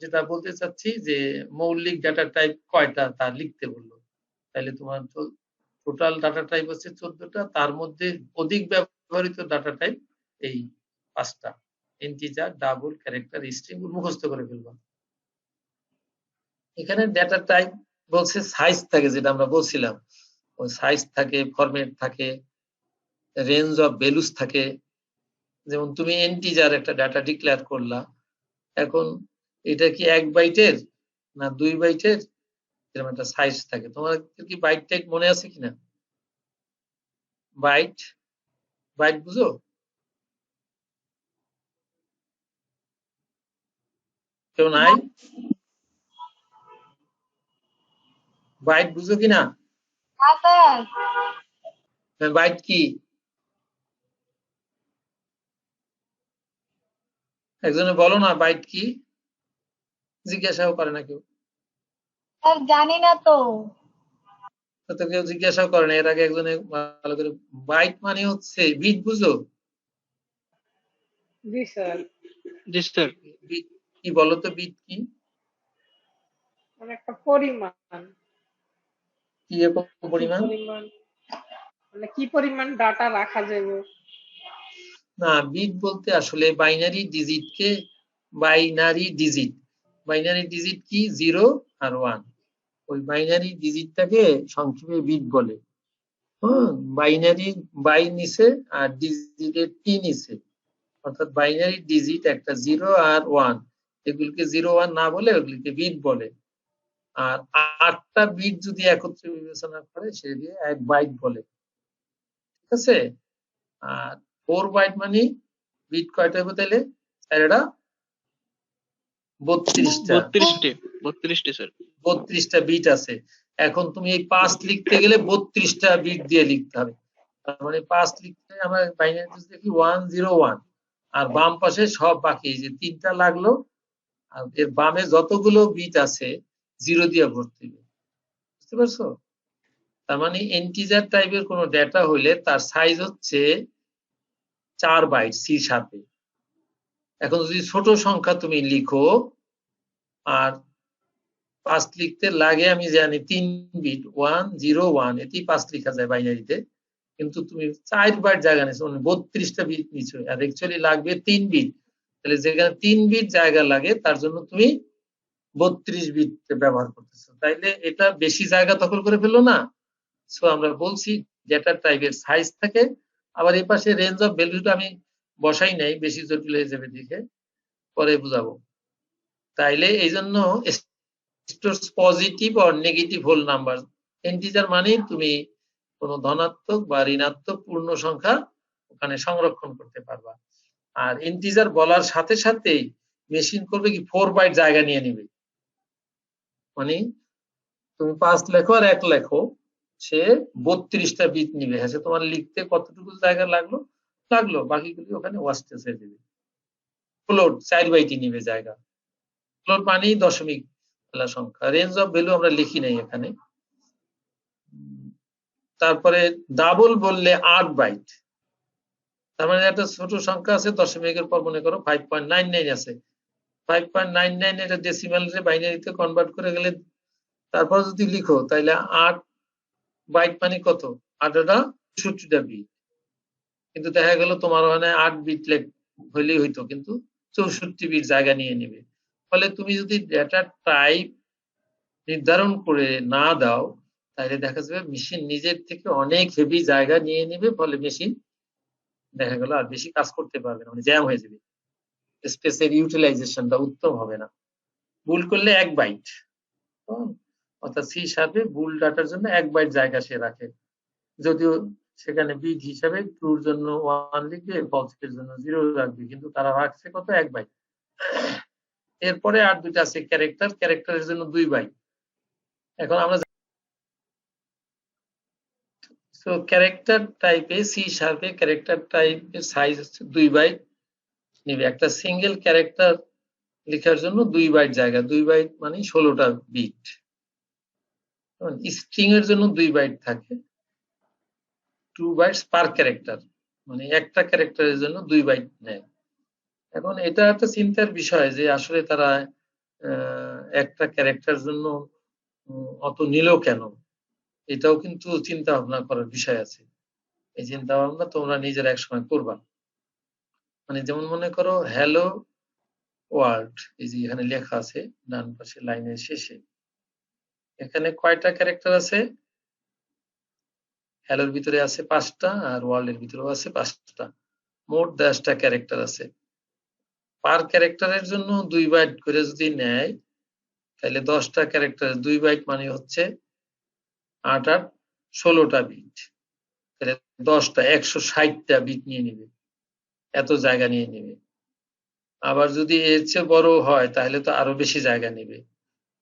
যেটা বলতে চাচ্ছি যে মৌলিক ডাটা টাইপ কয়টা তা লিখতে বললো। তাহলে তোমার টোটাল ডাটা টাইপ হচ্ছে 14টা, তার মধ্যে অধিক ব্যবহৃত ডাটা টাইপ এই 5টা, ইন্টিজার, ডাবল, ক্যারেক্টার, স্ট্রিং মুখস্থ করে ফেলবা। এখানে ডাটা টাইপ বলছে সাইজ থাকে, যেটা আমরা বলছিলাম, ওই সাইজ থাকে, ফরম্যাট থাকে, রেঞ্জ অফ ভ্যালুস থাকে। যেমন তুমি ইন্টিজার একটা ডাটা ডিক্লেয়ার করলা, এখন এটা কি 1 বাইটের না 2 বাইটের, এরকম একটা সাইজ থাকে। তোমার কি বাইট টাইপ মনে আছে কিনা? বাইট, বাইট বুঝো? কেউ নাই? বাইট বুঝো কিনা? বাইট কি? একজনে বলো না বাইট কি, জিজ্ঞাসাও করে না কেউ। জানি না তো। তো কেউ জিজ্ঞাসাও করে না, এর আগে একজনে ভালো করে। বাইট মানে হচ্ছে বিট, বুঝো? জি স্যার। জি স্যার। বিট কি বলো তো, বিট কি? মানে একটা পরিমাণ। কি রকম পরিমাণ? মানে কি পরিমাণ ডাটা রাখা যাবে? না, বিট বলতে আসলে বাইনারি ডিজিটকে, বাইনারি ডিজিট, বাইনারি ডিজিট কি 0 আর 1, ওই বাইনারি ডিজিটটাকে সংক্ষেপে বিট বলে। বাইনারি বাই নিচে আর ডিজিটের টি নিচে, অর্থাৎ বাইনারি ডিজিট একটা 0 আর 1, এগুলিকে 0 1 না বলে ওগুলিকে বিট বলে। আর 8টা বিট যদি একত্রে বিবেচনা করে সে দিয়ে 1 বাইট বলে। ঠিক আছে, আর 4 বাইট মানে বিট কয়টা হবে তাহলে? এটা 32টা। 32টি স্যার। 32টা বিট আছে। এখন তুমি এই 5 লিখতে গেলে 32টা বিট দিয়ে লিখতে হবে। তার মানে 5 লিখতে আমরা বাইনারি ডিজিট দেখি 101, আর বাম পাশে সব বাকি, যে 3টা লাগলো, আর এর বামে যতগুলো বিট আছে 0 দিয়ে ভর্তি হবে। বুঝতে পারছো? তার মানে ইন্টিজার টাইপের কোনো ডেটা হইলে তার সাইজ হচ্ছে 4 বাইট সি শার্পে। এখন যদি ছোট সংখ্যা তুমি লিখো, আর 5 লিখতে লাগে আমি জানি 3 বিট, 101, এতেই 5 লেখা যায় বাইনারিতে, কিন্তু তুমি 4 বাইট জায়গা নিছো, মানে 32টা বিট নিছো, আর অ্যাকচুয়ালি লাগবে 3 বিট। তাহলে যেখানে 3 বিট জায়গা লাগে তার জন্য তুমি 32 বিট ব্যবহার করতেছো, তাইলে এটা বেশি জায়গা দখল করে ফেললো না? সো আমরা বলছি ডেটা টাইপের সাইজ থাকে। আবার এই পাশে রেঞ্জ অফ ভ্যালুটা আমি বসাই নাই, বেশি জটিল হয়ে যাবে দেখে, পরে বুঝাবো। তাইলে এই জন্য stores positive or negative whole number. Integer মানে তুমি কোনো ধনাত্মক বা ঋণাত্মক পূর্ণ সংখ্যা ওখানে সংরক্ষণ করতে পারবা। আর ইন্টিজার বলার সাথে সাথেই মেশিন করবে কি 4 বাইট জায়গা নিয়ে নিবে, মানে তুমি 5 লেখো আর 1 লেখো, সে 32টা বিট নিবে। হ্যাঁ, তোমার লিখতে কতটুকু জায়গা লাগলো, বাকিগুলি ওখানে ওয়াস্টেজ হয়ে যাবে। ফ্লোট 4 বাইটই নিবে জায়গা। ফ্লোট মানেই দশমিক সংখ্যা। রেঞ্জ অফ ভ্যালু আমরা লিখি নাই এখানে। তারপরে ডাবল বললে 8 বাইট, তার মানে একটা ছোট সংখ্যা আছে দশমিকের পর, মনে করো 5.99 আছে, 5.99 এটা ডেসিমালে বাইনারিতে কনভার্ট করে গেলে তারপর যদি লিখো তাহলে 8 বাইট মানে কত? 8টা 64টা বিট। কিন্তু দেখা গেল তোমার ওখানে 8 বিট হইলেই হইতো, কিন্তু 64 বিট জায়গা নিয়ে নেবে। ফলে তুমি যদি ডেটা টাইপ নির্ধারণ করে না দাও, তাহলে দেখা যাবে মেশিন নিজের থেকে অনেক হেভি জায়গা নিয়ে নেবে, ফলে মেশিন দেখা গেল আর বেশি কাজ করতে পারবে না, মানে জ্যাম হয়ে যাবে, স্পেসের ইউটিলাইজেশনটা উত্তম হবে না। ভুল করলে 1 বাইট, অর্থাৎ সি শার্পে ভুল ডাটার জন্য 1 বাইট জায়গা সে রাখে, যদিও সেখানে বিট হিসাবে ট্রুর জন্য 1 লিখবে, ফলসের জন্য 0 রাখবে, কিন্তু তারা রাখছে কত? 1 বাইট। এরপরে আর দুইটা আছে ক্যারেক্টার, ক্যারেক্টারের জন্য 2 বাইট। এখন আমরা ক্যারেক্টার টাইপে সি শার্পে ক্যারেক্টার টাইপের সাইজ হচ্ছে 2 বাইট, নিবে। একটা সিঙ্গেল ক্যারেক্টার লেখার জন্য 2 বাইট জায়গা, 2 বাইট মানে 16টা বিট। স্ট্রিং এর জন্য 2 বাইট থাকে, 2 বাইটস পার ক্যারেক্টার, মানে একটা ক্যারেক্টারের জন্য 2 বাইট নেয়। এখন এটা একটা চিন্তার বিষয় যে আসলে তারা একটা ক্যারেক্টার জন্য অত নিল কেন, এটাও কিন্তু চিন্তা ভাবনা করার বিষয় আছে। এই চিন্তা ভাবনা তোমরা নিজেরা একসময় করবা। মানে যেমন মনে করো হ্যালো ওয়ার্ল্ড, এই যে এখানে লেখা আছে ডান পাশে লাইনের শেষে, এখানে কয়টা ক্যারেক্টার আছে? হ্যালোর ভিতরে আছে 5টা আর ওয়ার্ল্ড এর ভিতরেও আছে 5টা, মোট 10টা ক্যারেক্টার আছে। পার ক্যারেক্টারের জন্য 2 বাইট করে যদি নেয় তাহলে 10টা ক্যারেক্টারের 2 বাইট মানে হচ্ছে 8 আর 16টা বিট, তাহলে 10টা 160টা বিট নিয়ে নেবে, এত জায়গা নিয়ে নেবে। আবার যদি এর চেয়ে বড় হয় তাহলে তো আরো বেশি জায়গা নেবে,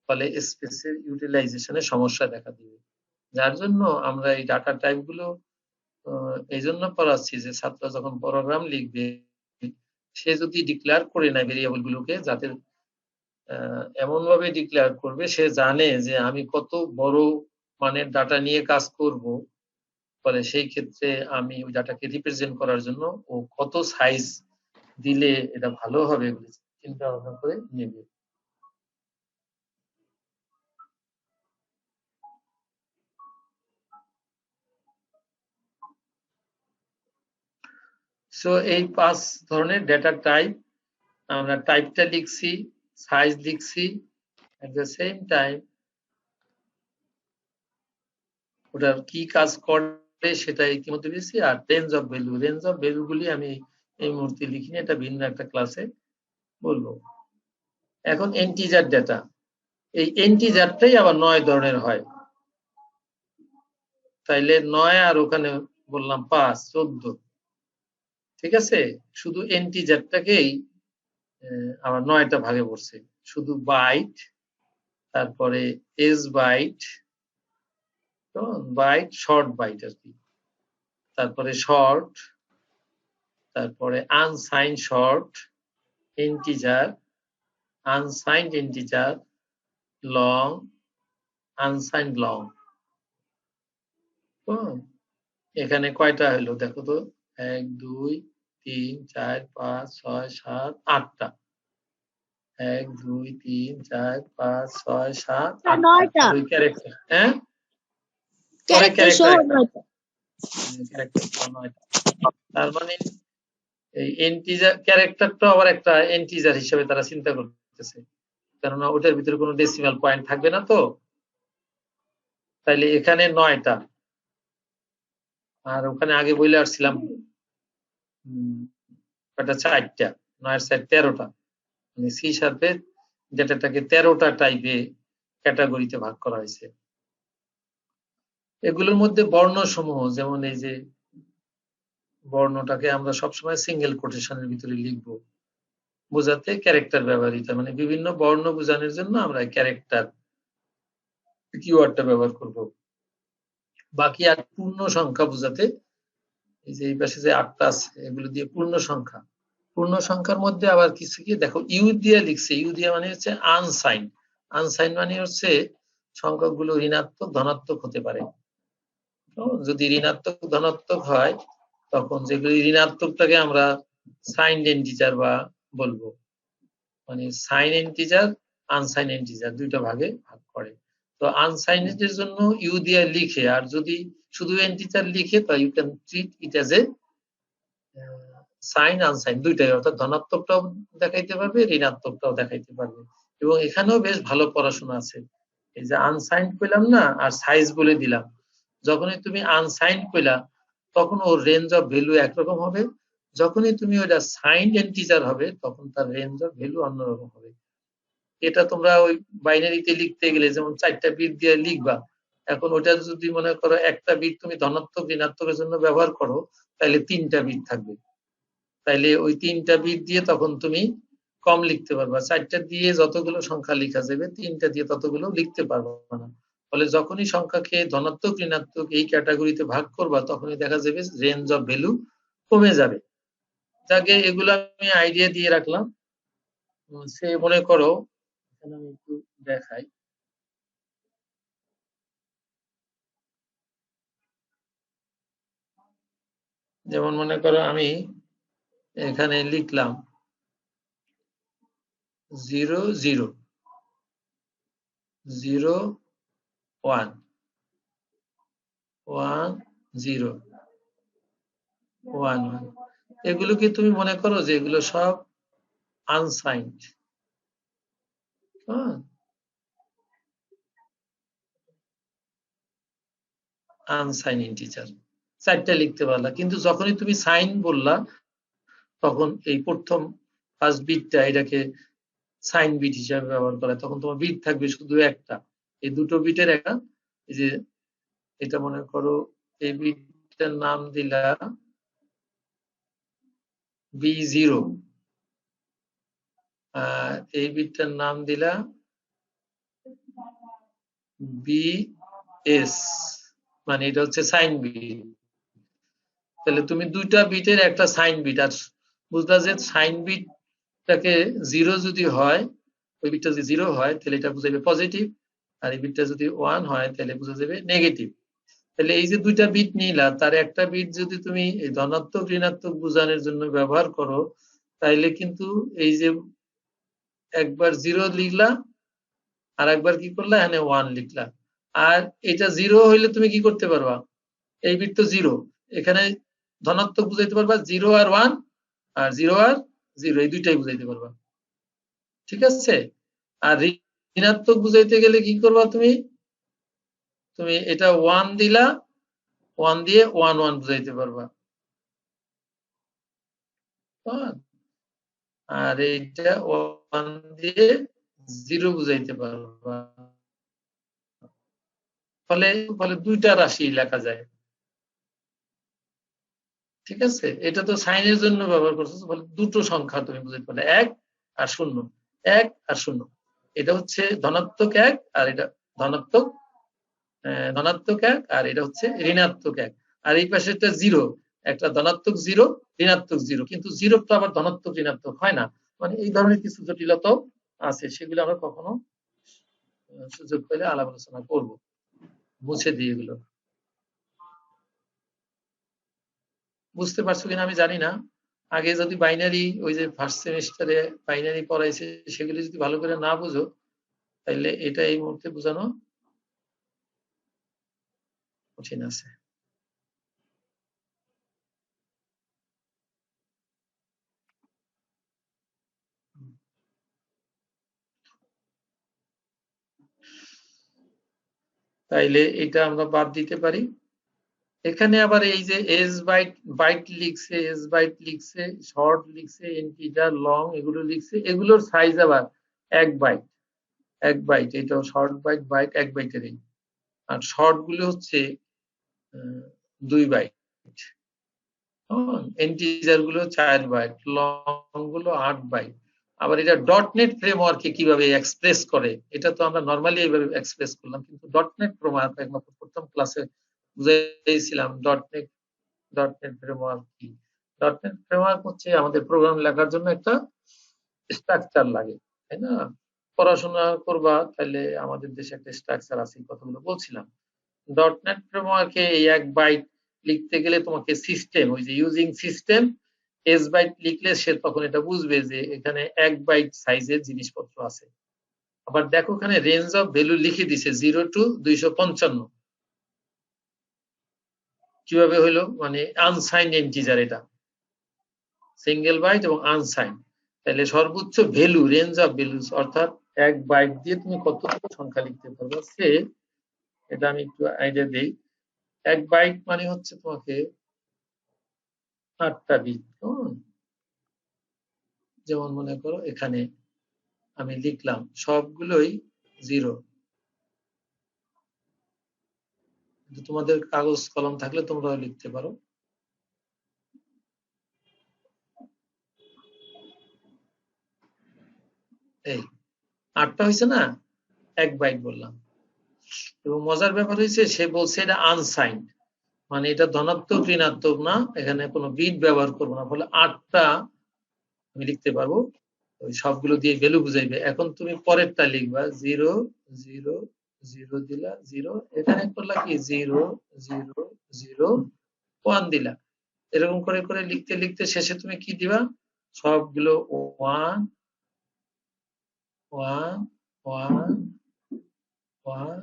ফলে স্পেসের ইউটিলাইজেশনে সমস্যা দেখা দিবে। যার জন্য আমরা এই ডাটা টাইপ গুলো এই জন্য পড়াচ্ছি যে ছাত্র যখন প্রোগ্রাম লিখবে সে যদি ডিক্লেয়ার করে নেয় ভেরিয়েবল গুলোকে, যাতে এমন ভাবে ডিক্লেয়ার করবে সে জানে যে আমি কত বড় মানের ডাটা নিয়ে কাজ করব, ফলে সেই ক্ষেত্রে আমি ওই ডাটাকে রিপ্রেজেন্ট করার জন্য ও কত সাইজ দিলে এটা ভালো হবে চিন্তা ভাবনা করে নেবে। সো এই 5 ধরনের ডেটা টাইপ, আমরা টাইপটা লিখছি, সাইজ লিখছি, এট দ্য সেম টাইম ওটার কি কাজ করে সেটা ইতিমধ্যে লিখছি। আর রেঞ্জ অফ ভ্যালু গুলি আমি এই মুহূর্তে লিখিনি, এটা ভিন্ন একটা ক্লাসে বলবো। এখন ইন্টিজার ডেটা, এই ইন্টিজারটাই আবার 9 ধরনের হয়, তাইলে 9 আর ওখানে বললাম 5, 14, ঠিক আছে। শুধু ইন্টিজারটাকেই আবার 9টা ভাগে পড়ছে, শুধু বাইট, তারপরে S byte, byte short byte আর কি, তারপরে শর্ট, তারপরে unsigned short integer, unsigned integer, long, unsigned long. এখানে কয়টা হলো দেখো তো, 1 2 3 4 5 6 7 8টা, 1 2 3 4 5 6 7 8টা ওই ক্যারেক্টার। হ্যাঁ, পরে ক্যারেক্টার তার মানে এই ইন্টিজার ক্যারেক্টারটা আবার একটা ইন্টিজার হিসেবে তারা চিন্তা করতেছে, কেননা ওটার ভিতরে কোনো ডেসিমাল পয়েন্ট থাকবে না তো। তাইলে এখানে 9টা, আর ওখানে আগে বলে আসছিলাম কয়টা, 4টা, 9 এর 4 13টা, মানে সি শার্পে ডেটাটাকে 13টা টাইপে ক্যাটাগরিতে ভাগ করা হয়েছে। এগুলোর মধ্যে বর্ণসমূহ, যেমন এই যে বর্ণটাকে আমরা সবসময় সিঙ্গেল কোটেশনের ভিতরে লিখব, বোঝাতে ক্যারেক্টার ব্যবহৃত, মানে বিভিন্ন বর্ণ বোঝানোর জন্য আমরা ক্যারেক্টার কিওয়ার্ডটা ব্যবহার করব। বাকি আর পূর্ণ সংখ্যা বোঝাতে এই যে এই পাশে যে 8টা আছে এগুলো দিয়ে পূর্ণ সংখ্যা। পূর্ণ সংখ্যার মধ্যে আবার কিছু কি দেখো, ইউ দিয়ে লিখছে, ইউ দিয়ে মানে হচ্ছে আনসাইন, আনসাইন মানে হচ্ছে সংখ্যাগুলো ঋণাত্মক ধনাত্মক হতে পারে। যদি ঋণাত্মক ধনাত্মক হয় তখন যেগুলি ঋণাত্মকটাকে আমরা সাইন ইন্টিজার বা বলবো, মানে সাইন ইন্টিজার আনসাইন ইন্টিজার দুইটা ভাগে ভাগ করে। তো আনসাইনের জন্য ইউ দিয়ে লিখে, আর যদি শুধু ইন্টিজার লিখে তো you can treat it as a sign unsign দুইটাই, অর্থাৎ ধনাত্মকটাও দেখাইতে পারবে ঋণাত্মকটাও দেখাইতে পারবে। এবং এখানেও বেশ ভালো পড়াশোনা আছে। এই যে আনসাইন কইলাম না আর সাইজ বলে দিলাম, যখনই তুমি আনসাইন কইলা তখন ওর রেঞ্জ অফ ভ্যালু একরকম হবে, যখনই তুমি ওটা সাইন ইন্টিজার হবে তখন তার রেঞ্জ অফ ভ্যালু অন্যরকম হবে। এটা তোমরা ওই বাইনারিতে লিখতে গেলে যেমন 4টা বিট দিয়ে লিখবা, এখন ওটা যদি মনে করো একটা বিট তুমি ধনাত্মক ঋণাত্মকের জন্য ব্যবহার করো তাহলে 3টা বিট থাকবে, তাইলে ওই 3টা বিট দিয়ে তখন তুমি কম লিখতে পারবা। 4টা দিয়ে যতগুলো সংখ্যা লেখা যাবে 3টা দিয়ে ততগুলো লিখতে পারবা না। ফলে যখনই সংখ্যাকে ধনাত্মক ঋণাত্মক এই ক্যাটাগরিতে ভাগ করবা তখনই দেখা যাবে রেঞ্জ অফ ভ্যালু কমে যাবে। যাকে এগুলো আমি আইডিয়া দিয়ে রাখলাম। সে মনে করো এখানে আমি একটু দেখাই, যেমন মনে করো আমি এখানে লিখলাম 0 0 0 1 1 0 1 1। এগুলো কি তুমি মনে করো যে এগুলো সব আনসাইন্ড? হ্যাঁ, আনসাইন ইন্টিজার, চারটা লিখতে পারলা। কিন্তু যখনই তুমি সাইন বললা তখন এই প্রথম ফার্স্ট বিটটা এটাকে সাইন বিট হিসাবে ব্যবহার করা, তখন তোমার বিট থাকবে শুধু একটা। এই দুটো বিটের একটা, এই যে এটা মনে করো এই বিটটার নাম দিলা B0, আর এই বিটটার নাম দিলা BS, মানে এটা হচ্ছে সাইন বিট। তাহলে তুমি দুইটা বিটের একটা সাইন বিট, আর বুঝলা যে সাইন বিটটাকে 0 যদি হয়, ওই বিটটা যদি 0 হয় তাহলে এটা বুঝাইবে পজিটিভ, আর এই বিটটা যদি 1 হয় তাহলে বুঝা যাবে নেগেটিভ। তাহলে এই যে দুইটা বিট নিলা, তার একটা বিট যদি তুমি এই ধনাত্মক ঋণাত্মক বোঝানোর জন্য ব্যবহার করো, তাইলে কিন্তু এই যে একবার 0 লিখলা আর একবার কি করলা এখানে 1 লিখলা, আর এটা 0 হইলে তুমি কি করতে পারবা, এই বিট তো 0, এখানে ধনাত্মক বুঝাইতে পারবা 0 আর 1, আর 0 আর 0 এই দুইটাই বুঝাইতে পারবা। ঠিক আছে? আর ঋণাত্মক বুঝাইতে গেলে কি করবা তুমি, তুমি এটা 1 দিলা, 1 দিয়ে 1 1 বুঝাইতে পারবা। আর এইটা 1 দিয়ে 0 বুঝাইতে পারবা। ফলে ফলে দুইটা রাশি লেখা যায়। ঠিক আছে? এটা তো সাইনের জন্য ব্যবহার করছো, ফলে দুটো সংখ্যা তুমি বুঝাইতে পারলে, 1 আর 0, 1 আর 0। এটা হচ্ছে ধনাত্মক 1, আর এটা ধনাত্মক 1, আর এটা হচ্ছে ঋণাত্মক 1। আর এই পাশে একটা 0, একটা ধনাত্মক 0 ঋণাত্মক 0, কিন্তু 0 তো আবার ধনাত্মক ঋণাত্মক হয় না। মানে এই ধরনের কিছু জটিলতাও আছে, সেগুলো আমরা কখনো সুযোগ পেলে আলাপ আলোচনা করব, মুছে দিই এগুলো। বুঝতে পারছো কিনা আমি জানি না। আগে যদি বাইনারি, ওই যে ফার্স্ট সেমিস্টারে বাইনারি পড়াইছে, সেগুলো যদি ভালো করে না বুঝো তাহলে এটা এই মুহূর্তে বোঝানো কঠিন আছে। তাইলে এটা আমরা বাদ দিতে পারি। এখানে আবার এই যে এস বাইট বাইট লিখছে, এস বাইট লিখছে, শর্ট লিখছে, ইন্টিজার, লং এগুলো লিখছে, এগুলোর সাইজ আবার 1 বাইট, 1 বাইট। এটাও শর্ট বাইট, বাইট 1 বাইটেরই। আর শর্ট গুলো হচ্ছে 2 বাইট, ইন্টিজার গুলো 4 বাইট, লং গুলো 8 বাইট। আবার এটা ডটনেট ফ্রেমওয়ার্কে কিভাবে এক্সপ্রেস করে, এটা তো আমরা নরমালি এইভাবে এক্সপ্রেস করলাম, কিন্তু ডটনেট ফ্রেমওয়ার্ক একমাত্র প্রথম ক্লাসে বুঝাইছিলাম ডটনেট ফ্রেমওয়ার্ক কি। ডটনেট ফ্রেমওয়ার্ক হচ্ছে আমাদের প্রোগ্রাম লেখার জন্য একটা স্ট্রাকচার লাগে, তাই না? পড়াশোনা করবা তাহলে আমাদের দেশে একটা স্ট্রাকচার আছে, এই কথাগুলো বলছিলাম। ডটনেট ফ্রেমওয়ার্কে এই 1 বাইট লিখতে গেলে তোমাকে সিস্টেম, ওই যে ইউজিং সিস্টেম এস বাইট লিখলে সে তখন এটা বুঝবে যে এখানে 1 বাইট সাইজের জিনিসপত্র আছে। আবার দেখো এখানে রেঞ্জ অফ ভ্যালু লিখে দিছে 0 টু 255। কিভাবে হইলো, মানে আনসাইন ইন্টিজার, এটা সিঙ্গেল বাইট এবং আনসাইন। তাহলে সর্বোচ্চ ভ্যালু, রেঞ্জ অফ ভ্যালুস, অর্থাৎ 1 বাইট দিয়ে তুমি কতটুকু সংখ্যা লিখতে পারবে, সে এটা আমি একটু আইডিয়া দেই। 1 বাইট মানে হচ্ছে তোমাকে 8টা বিট। যেমন মনে করো এখানে আমি লিখলাম সবগুলোই 0, তোমাদের কাগজ কলম থাকলে তোমরাও লিখতে পারো। এই 8টা হয়েছে না, 1 বাইট বললাম। এবং মজার ব্যাপার হয়েছে সে বলছে এটা আনসাইন্ড, মানে এটা ধনাত্মক ঋণাত্মক না, এখানে কোনো বিট ব্যবহার করবো না, ফলে 8টা আমি লিখতে পারবো। ওই সবগুলো দিয়ে ভ্যালু বুঝাইবে। এখন তুমি পরেরটা লিখবা 0 0 0 দিলা 0, এখানে করলা কি 0 0 0 1 দিলা। এরকম করে করে লিখতে লিখতে শেষে তুমি কি দিবা, সবগুলো 1 1 1 1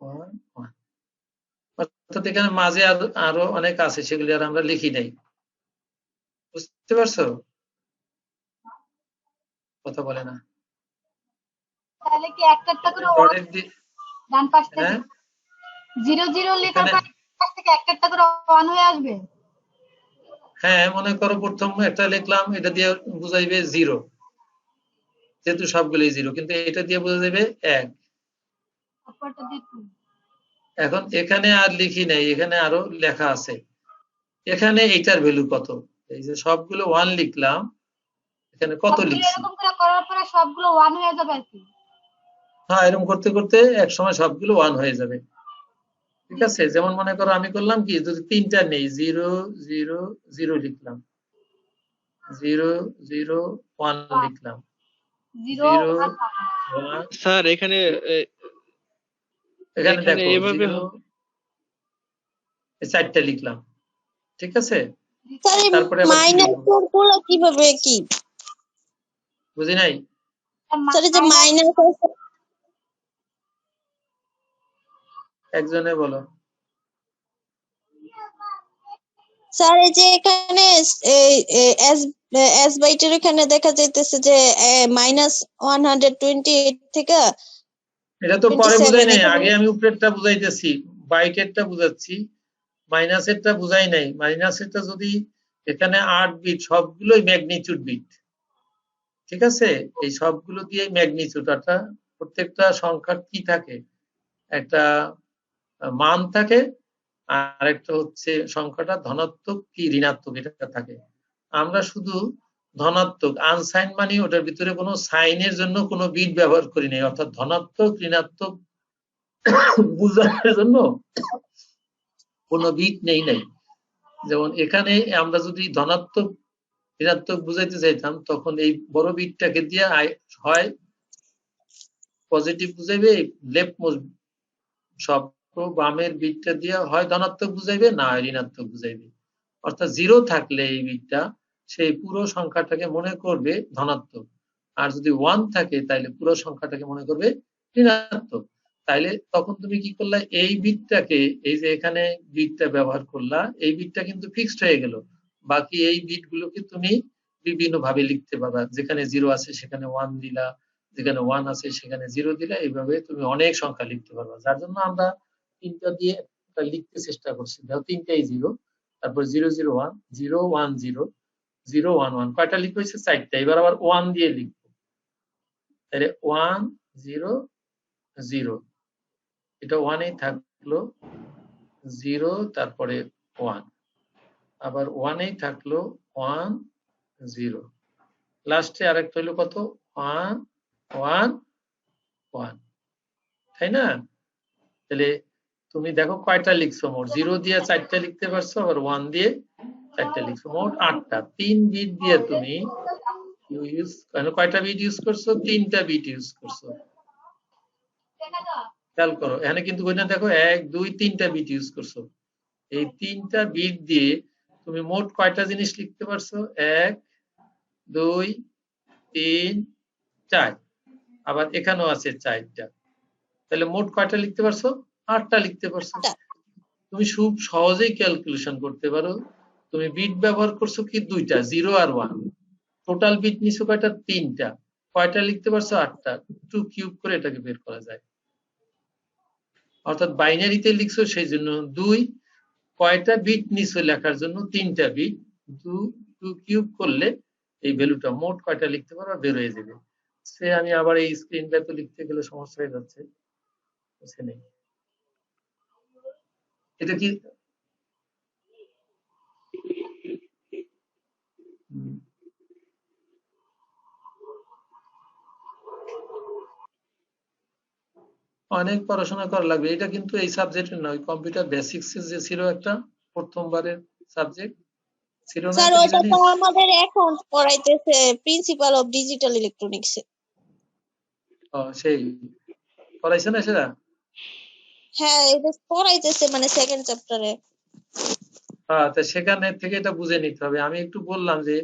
1 1, অর্থাৎ এখানে মাঝে আরো অনেক আছে, সেগুলি আর আমরা লিখি নাই। বুঝতে পারছো? কথা বলে না। তাহলে কি একটা একটা করে ডটের ডান পাশ থেকে হ্যাঁ 0 0 লেখার এখানে পর ডান পাশ থেকে একটা একটা করে 1 হয়ে আসবে। হ্যাঁ, মনে করো প্রথম একটা লিখলাম, এটা দিয়ে বুঝাইবে 0, যেহেতু সবগুলোই 0, কিন্তু এটা দিয়ে বোঝা যাবে 1। তারপরটা দিয়ে 2। এখন এখানে আর লিখি নাই, এখানে আরো লেখা আছে। এখানে এইটার ভ্যালু কত, এই যে সবগুলো 1 লিখলাম, এখানে কত সবগুলো লিখছি। এরকম করে করার পরে সবগুলো 1 হয়ে যাবে আর কি। হ্যাঁ, এরকম করতে করতে এক সময় সবগুলো 1 হয়ে যাবে। ঠিক আছে, যেমন মনে করো আমি করলাম কি, যদি 3টা নেই 0 0 0 লিখলাম, 0 0 1 লিখলাম, 0 0 1 1, স্যার এখানে এখানে এখানে দেখো এভাবে 0 4টা লিখলাম। ঠিক আছে, স্যার এই তারপরে আবার কি মাইনাস লিখবো, গুলো কিভাবে কি? বুঝি নাই। স্যার এই যে মাইনাস একজনে বলো। স্যার এই যে এখানে এস এস বাইটের এখানে দেখা যাইতেছে যে -128 থেকে এটা তো পরে 27 বুঝাই নাই, এখানে। আগে আমি উপরেরটা বুঝাইতেছি, বাইটেরটা বুঝাচ্ছি, মাইনাসেরটা বুঝাই নাই। মাইনাসেরটা যদি এখানে 8 বিট, সবগুলোই ম্যাগনিটিউড বিট। ঠিক আছে, এই সবগুলো দিয়ে ম্যাগনিটিউড, অর্থাৎ প্রত্যেকটা সংখ্যার কি থাকে, একটা মান থাকে, আর একটা হচ্ছে সংখ্যাটা ধনাত্মক কি ঋণাত্মক এটা থাকে। আমরা শুধু ধনাত্মক আনসাইন মানে ওটার ভিতরে কোনো সাইনের জন্য কোনো বিট ব্যবহার করি নাই, অর্থাৎ ধনাত্মক ঋণাত্মক বোঝানোর জন্য কোনো বিট নেই নাই। যেমন এখানে আমরা যদি ধনাত্মক ঋণাত্মক বুঝাইতে চাইতাম, তখন এই বড় বিটটাকে দিয়ে হয় পজিটিভ বুঝাইবে, লেফট সব বামের বিটটা দিয়ে হয় ধনাত্মক বুঝাইবে, না হয় ঋণাত্মক বুঝাইবে। অর্থাৎ 0 থাকলে এই বিটটা সেই পুরো সংখ্যাটাকে মনে করবে ধনাত্মক, আর যদি 1 থাকে তাহলে পুরো সংখ্যাটাকে মনে করবে ঋণাত্মক। তাইলে তখন তুমি কি করলা, এই বিটটাকে, এই যে এখানে বিটটা ব্যবহার করলা, এই বিটটা কিন্তু ফিক্সড হয়ে গেল। বাকি এই বিটগুলোকে তুমি বিভিন্ন ভাবে লিখতে পারবা, যেখানে 0 আছে সেখানে 1 দিলা, যেখানে 1 আছে সেখানে 0 দিলা, এইভাবে তুমি অনেক সংখ্যা লিখতে পারবা। যার জন্য আমরা 3টা দিয়ে লিখতে চেষ্টা করছি, ধরো 3টাই 0, তারপর 0 0 1 0 1 0 0 1 1, কয়টা লিখবো হচ্ছে 4টা। এবার আবার 1 দিয়ে লিখবো, তাহলে 1 0 0, এটা 1 এই থাকলো, 0 তারপরে 1, আবার 1 এই থাকলো 1 0, লাস্টে আরেকটা হলো কত 1 1 1, তাই না? তাহলে তুমি দেখো কয়টা লিখছো, মোট 0 দিয়ে 4টা লিখতে পারছো, আবার 1 দিয়ে 4টা লিখছো, মোট 8টা। 3 বিট দিয়ে তুমি কয়টা বিট ইউজ করছো, 3টা বিট ইউজ করছো। খেয়াল করো, এখানে কিন্তু দেখো 1 2 3টা বিট ইউজ করছো। এই 3টা বিট দিয়ে তুমি মোট কয়টা জিনিস লিখতে পারছো, 1 2 3 4, আবার এখানেও আছে 4টা, তাহলে মোট কয়টা লিখতে পারছো, 8টা লিখতে পারছো। তুমি খুব সহজেই ক্যালকুলেশন করতে পারো। তুমি বিট ব্যবহার করছো কি 2টা, 0 আর 1, টোটাল বিট নিছো কয়টা, 3টা, কয়টা লিখতে পারছো, 8টা। 2 কিউব করে এটাকে বের করা যায়। অর্থাৎ বাইনারিতে লিখছো সেই জন্য 2, কয়টা বিট নিছো লেখার জন্য 3টা বিট, 2 কিউব করলে এই ভ্যালুটা মোট কয়টা লিখতে পারো বের হয়ে যাবে। সে আমি আবার এই স্ক্রিনটা তো লিখতে গেলে সমস্যা হয়ে যাচ্ছে, বুঝছে নেই এটা কি অনেক পড়াশোনা করা লাগবে। এটা কিন্তু এই সাবজেক্টের নয়, কম্পিউটার বেসিক্স যে ছিল একটা প্রথমবারের সাবজেক্ট ছিল না স্যার একটা কি ওইটা তো জানিস? আমাদের এখন পড়াইতেছে প্রিন্সিপাল অফ ডিজিটাল ইলেকট্রনিক্স। সেই পড়াইছে না সেটা? হ্যাঁ, এটা পড়াইতেছে মানে সেকেন্ড চ্যাপ্টারে। তা সেখানে থেকে এটা বুঝে নিতে হবে। আমি একটু বললাম যে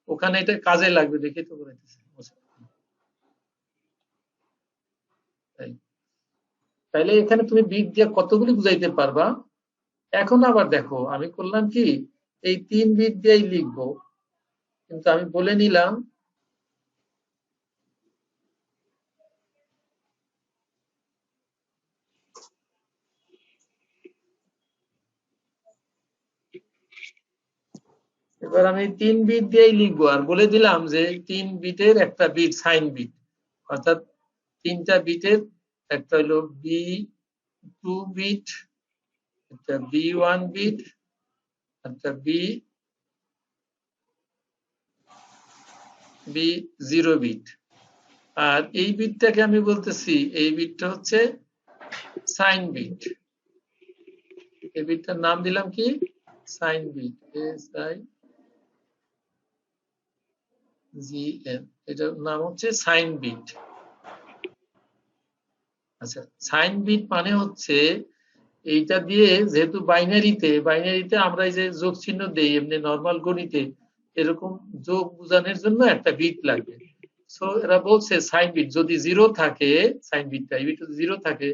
ওখানে এটা কাজে লাগবে দেখে তো করাইতেছে। তাই। তাইলে এখানে তুমি বিট দিয়ে কতগুলি বুঝাইতে পারবা। এখন আবার দেখো আমি করলাম কি, এই 3 বিট দিয়েই লিখবো, কিন্তু আমি বলে নিলাম এবার আমি 3 বিট দিয়েই লিখবো, আর বলে দিলাম যে 3 বিটের একটা বিট সাইন বিট, অর্থাৎ 3টা বিটের একটা হলো B2 বিট, একটা B1 বিট, একটা B0 বিট। আর এই বিটটাকে আমি বলতেছি, এই বিটটা হচ্ছে সাইন বিট। এই বিটটার নাম দিলাম কি? Sign bit, SIGN। এটার নাম হচ্ছে সাইন বিট। আচ্ছা, সাইন বিট মানে হচ্ছে এইটা দিয়ে, যেহেতু বাইনারিতে আমরা এই যে যোগ চিহ্ন দেই এমনি নরমাল গণিতে, এরকম যোগ বোঝানোর জন্য একটা বিট লাগবে। সো এরা বলছে সাইন বিট যদি 0 থাকে, সাইন বিটটা এই বিট যদি 0 থাকে,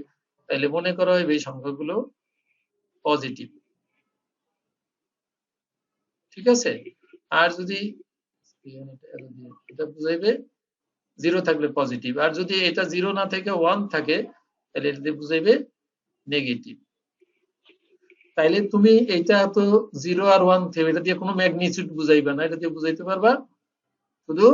তাহলে মনে করা হবে এই সংখ্যাগুলো পজিটিভ। ঠিক আছে? আর যদি এটা বুঝাইবে 0 থাকলে পজিটিভ, আর যদি এটা 0 না থেকে 1 থাকে, তাহলে এটা দিয়ে বুঝাইবে নেগেটিভ। তাইলে তুমি এটা তো 0 আর 1 থেকে এটা দিয়ে কোনো ম্যাগনিটিউড বুঝাইবা না, এটা দিয়ে বুঝাইতে পারবা শুধু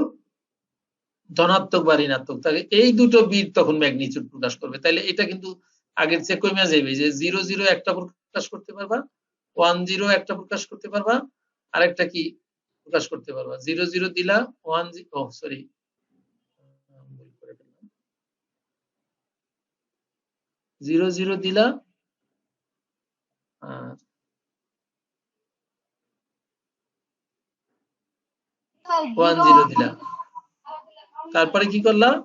ধনাত্মক বা ঋণাত্মক। তাহলে এই দুটো বিট তখন ম্যাগনিটিউড প্রকাশ করবে। তাইলে এটা কিন্তু আগের চেয়ে কমে যাবে, যে 0 0 একটা প্রকাশ করতে পারবা, 1 0 একটা প্রকাশ করতে পারবা, আরেকটা কি প্রকাশ করতে পারবা। 0 0 দিলা 1 সরি 0 0 দিলা, আর 1 0 দিলা, তারপরে কি করলাম,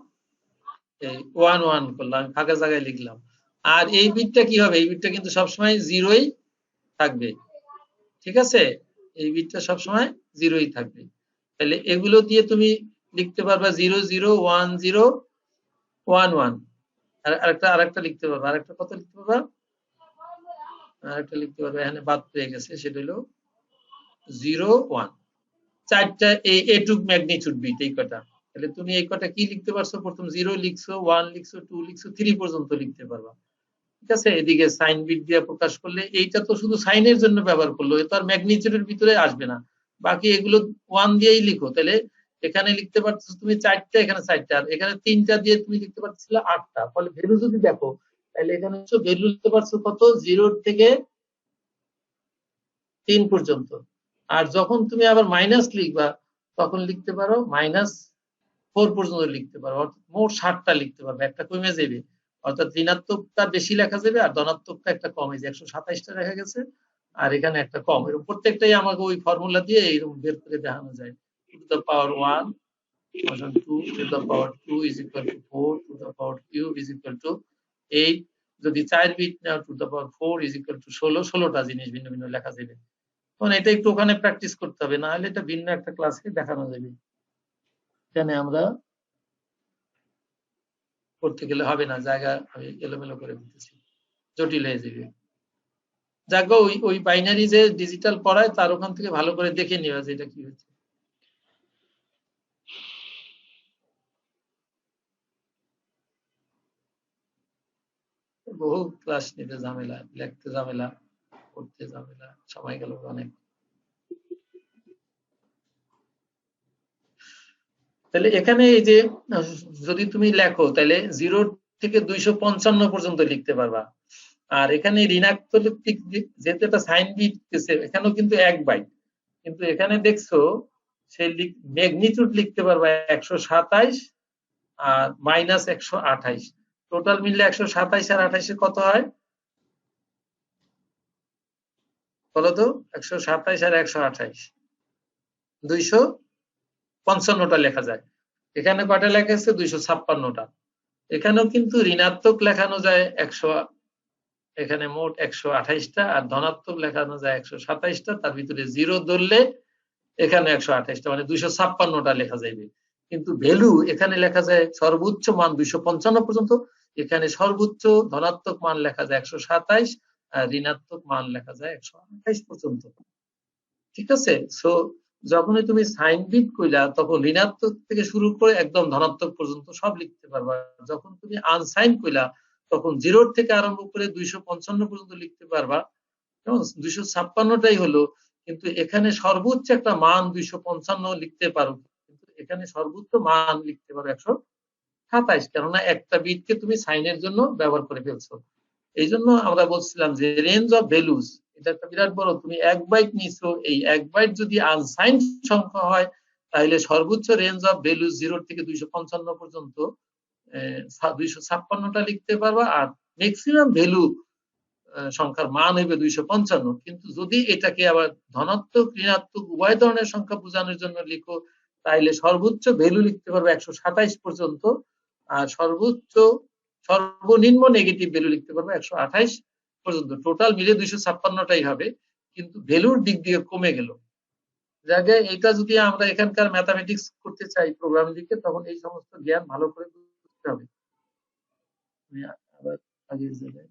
এই 1 1 করলাম, আমি ফাঁকা জায়গায় লিখলাম। আর এই বিটটা কি হবে, এই বিটটা কিন্তু সবসময় 0ই থাকবে। ঠিক আছে? এই বিটটা সবসময় 0ই থাকবে। তাহলে এগুলো দিয়ে তুমি লিখতে পারবা 0 0 1 0 1 1। আর আরেকটা লিখতে পারবা, আরেকটা কত লিখতে পারবা, আরেকটা লিখতে পারবা, এখানে বাদ পেয়ে গেছে, সেটা হলো 0 1। চারটা এইটুক ম্যাগনিটিউড বিট, এই কটা। তাহলে তুমি এই কটা কি লিখতে পারছো, প্রথম 0 লিখছো, 1 লিখছো, 2 লিখছো, 3 পর্যন্ত লিখতে পারবা। ঠিক আছে? এদিকে সাইন বিট দিয়ে প্রকাশ করলে, এইটা তো শুধু সাইনের জন্য ব্যবহার করলো, এটা আর ম্যাগনিটিউডের ভিতরে আসবে না। বাকি এগুলো 1 দিয়েই লিখো। তাহলে এখানে লিখতে পারছো তুমি 4টা, এখানে 4টা, আর এখানে 3টা দিয়ে তুমি লিখতে পারছিলে 8টা। ফলে ভ্যালু যদি দেখো, তাহলে এখানে ভ্যালু লিখতে পারছো কত, 0 থেকে 3 পর্যন্ত। আর যখন তুমি আবার মাইনাস লিখবা, তখন লিখতে পারো -4 পর্যন্ত লিখতে পারো, অর্থাৎ মোট 60টা লিখতে পারবে, একটা কমে যাবে। অর্থাৎ ঋণাত্মকটা বেশি লেখা যাবে, আর ধনাত্মকটা একটা কমে যাবে। 127টা লেখা গেছে, আর এখানে একটা কম। এরকম প্রত্যেকটাই আমাকে ওই ফর্মুলা দিয়ে এইরকম বের করে দেখানো যায়। 2 to the power 1 2 to the power 2 is equal to 4 to the power cube is equal to 8। যদি 4 বিট নাও, 2 to the power 4 is equal to 16টা জিনিস ভিন্ন ভিন্ন লেখা যাবে। তখন এটা একটু ওখানে প্র্যাকটিস করতে হবে, না হলে এটা ভিন্ন একটা ক্লাসে দেখানো যাবে। এখানে আমরা করতে গেলে হবে না, জায়গা আমি এলোমেলো করে দিতেছি, জটিল হয়ে যাবে। যাক, ওই বাইনারি যে ডিজিটাল পড়ায়, তার ওখান থেকে ভালো করে দেখে নিবা যে এটা কি হচ্ছে। বহু ক্লাস নিতে ঝামেলা, লিখতে ঝামেলা, পড়তে ঝামেলা, সময় গেল অনেক। তাহলে এখানে এই যে যদি তুমি লেখো, তাহলে 0 থেকে 255 পর্যন্ত লিখতে পারবা। আর এখানে ঋণাত্মক যেহেতু এটা সাইন বিট, এখানেও কিন্তু 1 বাইট, কিন্তু এখানে দেখছো সে ম্যাগনিটিউড লিখতে পারবা 127 আর -128। টোটাল মিললে 127 আর 28 কত হয় বলো তো? 127 আর 128 255টা লেখা যায়। এখানে কয়টা লেখা আছে? 256টা। এখানেও কিন্তু ঋণাত্মক লেখানো যায় 100, এখানে মোট 128টা, আর ধনাত্মক লেখানো যায় 127টা। তার ভিতরে 0 ধরলে এখানে 128টা, মানে 256টা লেখা যাবে। কিন্তু ভ্যালু এখানে লেখা যায় সর্বোচ্চ মান 255 পর্যন্ত, এখানে সর্বোচ্চ ধনাত্মক মান লেখা যায় 127 আর ঋণাত্মক মান লেখা যায় 128 পর্যন্ত। ঠিক আছে? সো যখনই তুমি সাইন বিট কইলা তখন ঋণাত্মক থেকে শুরু করে একদম ধনাত্মক পর্যন্ত সব লিখতে পারবা। যখন তুমি আনসাইন কইলা তখন 0 থেকে আরম্ভ করে 255 পর্যন্ত লিখতে পারবা। যেমন 256টাই হলো, কিন্তু এখানে সর্বোচ্চ একটা মান 255 লিখতে পারো, কিন্তু এখানে সর্বোচ্চ মান লিখতে পারো 127, কেননা একটা বিটকে তুমি সাইনের জন্য ব্যবহার করে ফেলছো। এই জন্য আমরা বলছিলাম যে রেঞ্জ অফ ভ্যালুস এটা একটা বিরাট বড়। তুমি 1 বাইট নিছো, এই 1 বাইট যদি আনসাইন সংখ্যা হয় তাহলে সর্বোচ্চ রেঞ্জ অফ ভ্যালুস 0 থেকে 255 পর্যন্ত 256টা লিখতে পারবা, আর ম্যাক্সিমাম ভ্যালু সংখ্যার মান হইবে 255। কিন্তু যদি এটাকে আবার ধনাত্মক ঋণাত্মক উভয় ধরনের সংখ্যা বোঝানোর জন্য লিখো তাহলে সর্বোচ্চ ভ্যালু লিখতে পারবে 127 পর্যন্ত, আর সর্বনিম্ন নেগেটিভ ভ্যালু লিখতে পারবে 128 পর্যন্ত। টোটাল মিলে 256টাই হবে, কিন্তু ভ্যালুর দিক দিয়ে কমে গেল। জায়গায় এটা যদি আমরা এখানকার ম্যাথামেটিক্স করতে চাই প্রোগ্রাম লিখে, তখন এই সমস্ত জ্ঞান ভালো করে বুঝতে হবে। আমি আবার আগের জায়গায়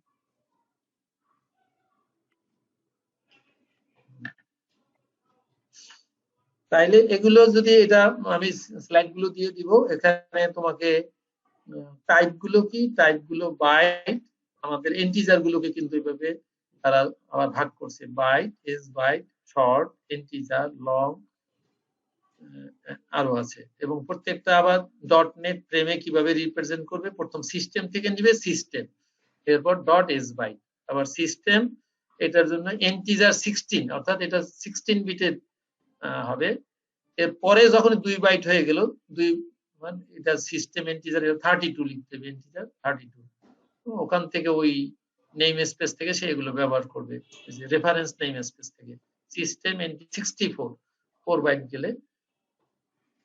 তাইলে এগুলো যদি এটা আমি স্লাইড গুলো দিয়ে দিব। এখানে তোমাকে টাইপ গুলো কি, টাইপ গুলো বাইট, আমাদের ইন্টিজার গুলোকে কিন্তু এইভাবে তারা আবার ভাগ করছে, byte, S byte, short, integer, long, আরো আছে। এবং প্রত্যেকটা আবার ডট নেট ফ্রেমে কিভাবে রিপ্রেজেন্ট করবে, প্রথম সিস্টেম থেকে নিবে সিস্টেম, এরপর ডট এস বাইট, আবার সিস্টেম এটার জন্য ইন্টিজার 16, অর্থাৎ এটা 16 বিটের হবে। এরপরে যখন 2 বাইট হয়ে গেল, মানে এটা সিস্টেম ইন্টিজার 32 লিখতে হবে, ইন্টিজার 32। ওখান থেকে ওই নেম স্পেস থেকে সে এগুলো ব্যবহার করবে, যে রেফারেন্স নেম স্পেস থেকে সিস্টেম 64 4 বাইট গেলে,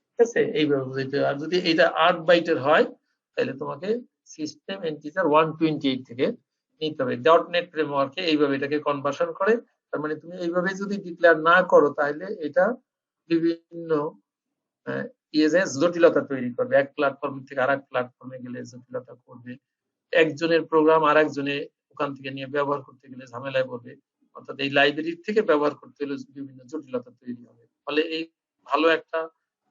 ঠিক আছে? এইভাবে বুঝাইতে। আর যদি এটা 8 বাইটের হয় তাহলে তোমাকে সিস্টেম ইন্টিজার 128 থেকে নিতে হবে। ডট নেট ফ্রেমওয়ার্কে এইভাবে এটাকে কনভার্সন করে। তার মানে তুমি এইভাবে যদি ডিক্লেয়ার না করো তাহলে এটা বিভিন্ন জটিলতা তৈরি করবে, এক প্ল্যাটফর্ম থেকে আরেক প্ল্যাটফর্মে গেলে জটিলতা করবে, একজনের প্রোগ্রাম আর একজনে ওখান থেকে নিয়ে ব্যবহার করতে গেলে ঝামেলায় পড়বে, অর্থাৎ এই লাইব্রেরি থেকে ব্যবহার করতে হলে বিভিন্ন জটিলতা তৈরি হবে। ফলে এই ভালো একটা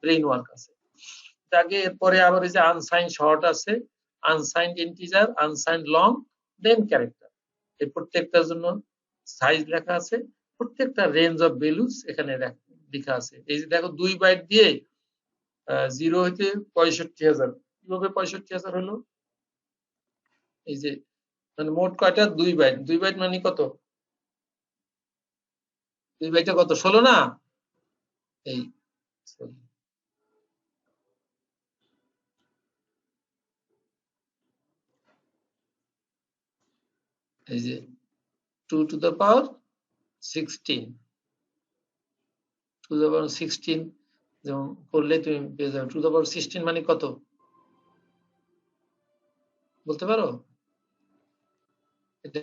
ব্রেইন ওয়ার্ক আছে। আগে এরপরে আবার এই যে আনসাইন শর্ট আছে, আনসাইন্ড ইন্টিজার, আনসাইন্ড লং, দেন ক্যারেক্টার, এই প্রত্যেকটার জন্য সাইজ লেখা আছে, প্রত্যেকটা রেঞ্জ অফ ভ্যালুস এখানে লেখা আছে। এই যে দেখো 2 বাইট দিয়ে 0 হইতে 65,000, কিভাবে 65,000 হলো? এই যে মানে মোট কয়টা? 2 বাইট। 2 বাইট মানে কত? 2 বাইটে কত? 16 না? এই এই যে 2 to the power 16, 2 to the power 16 যেমন করলে তুমি পেয়ে যাবে। 2 to the power 16 মানে কত বলতে পারো? এটা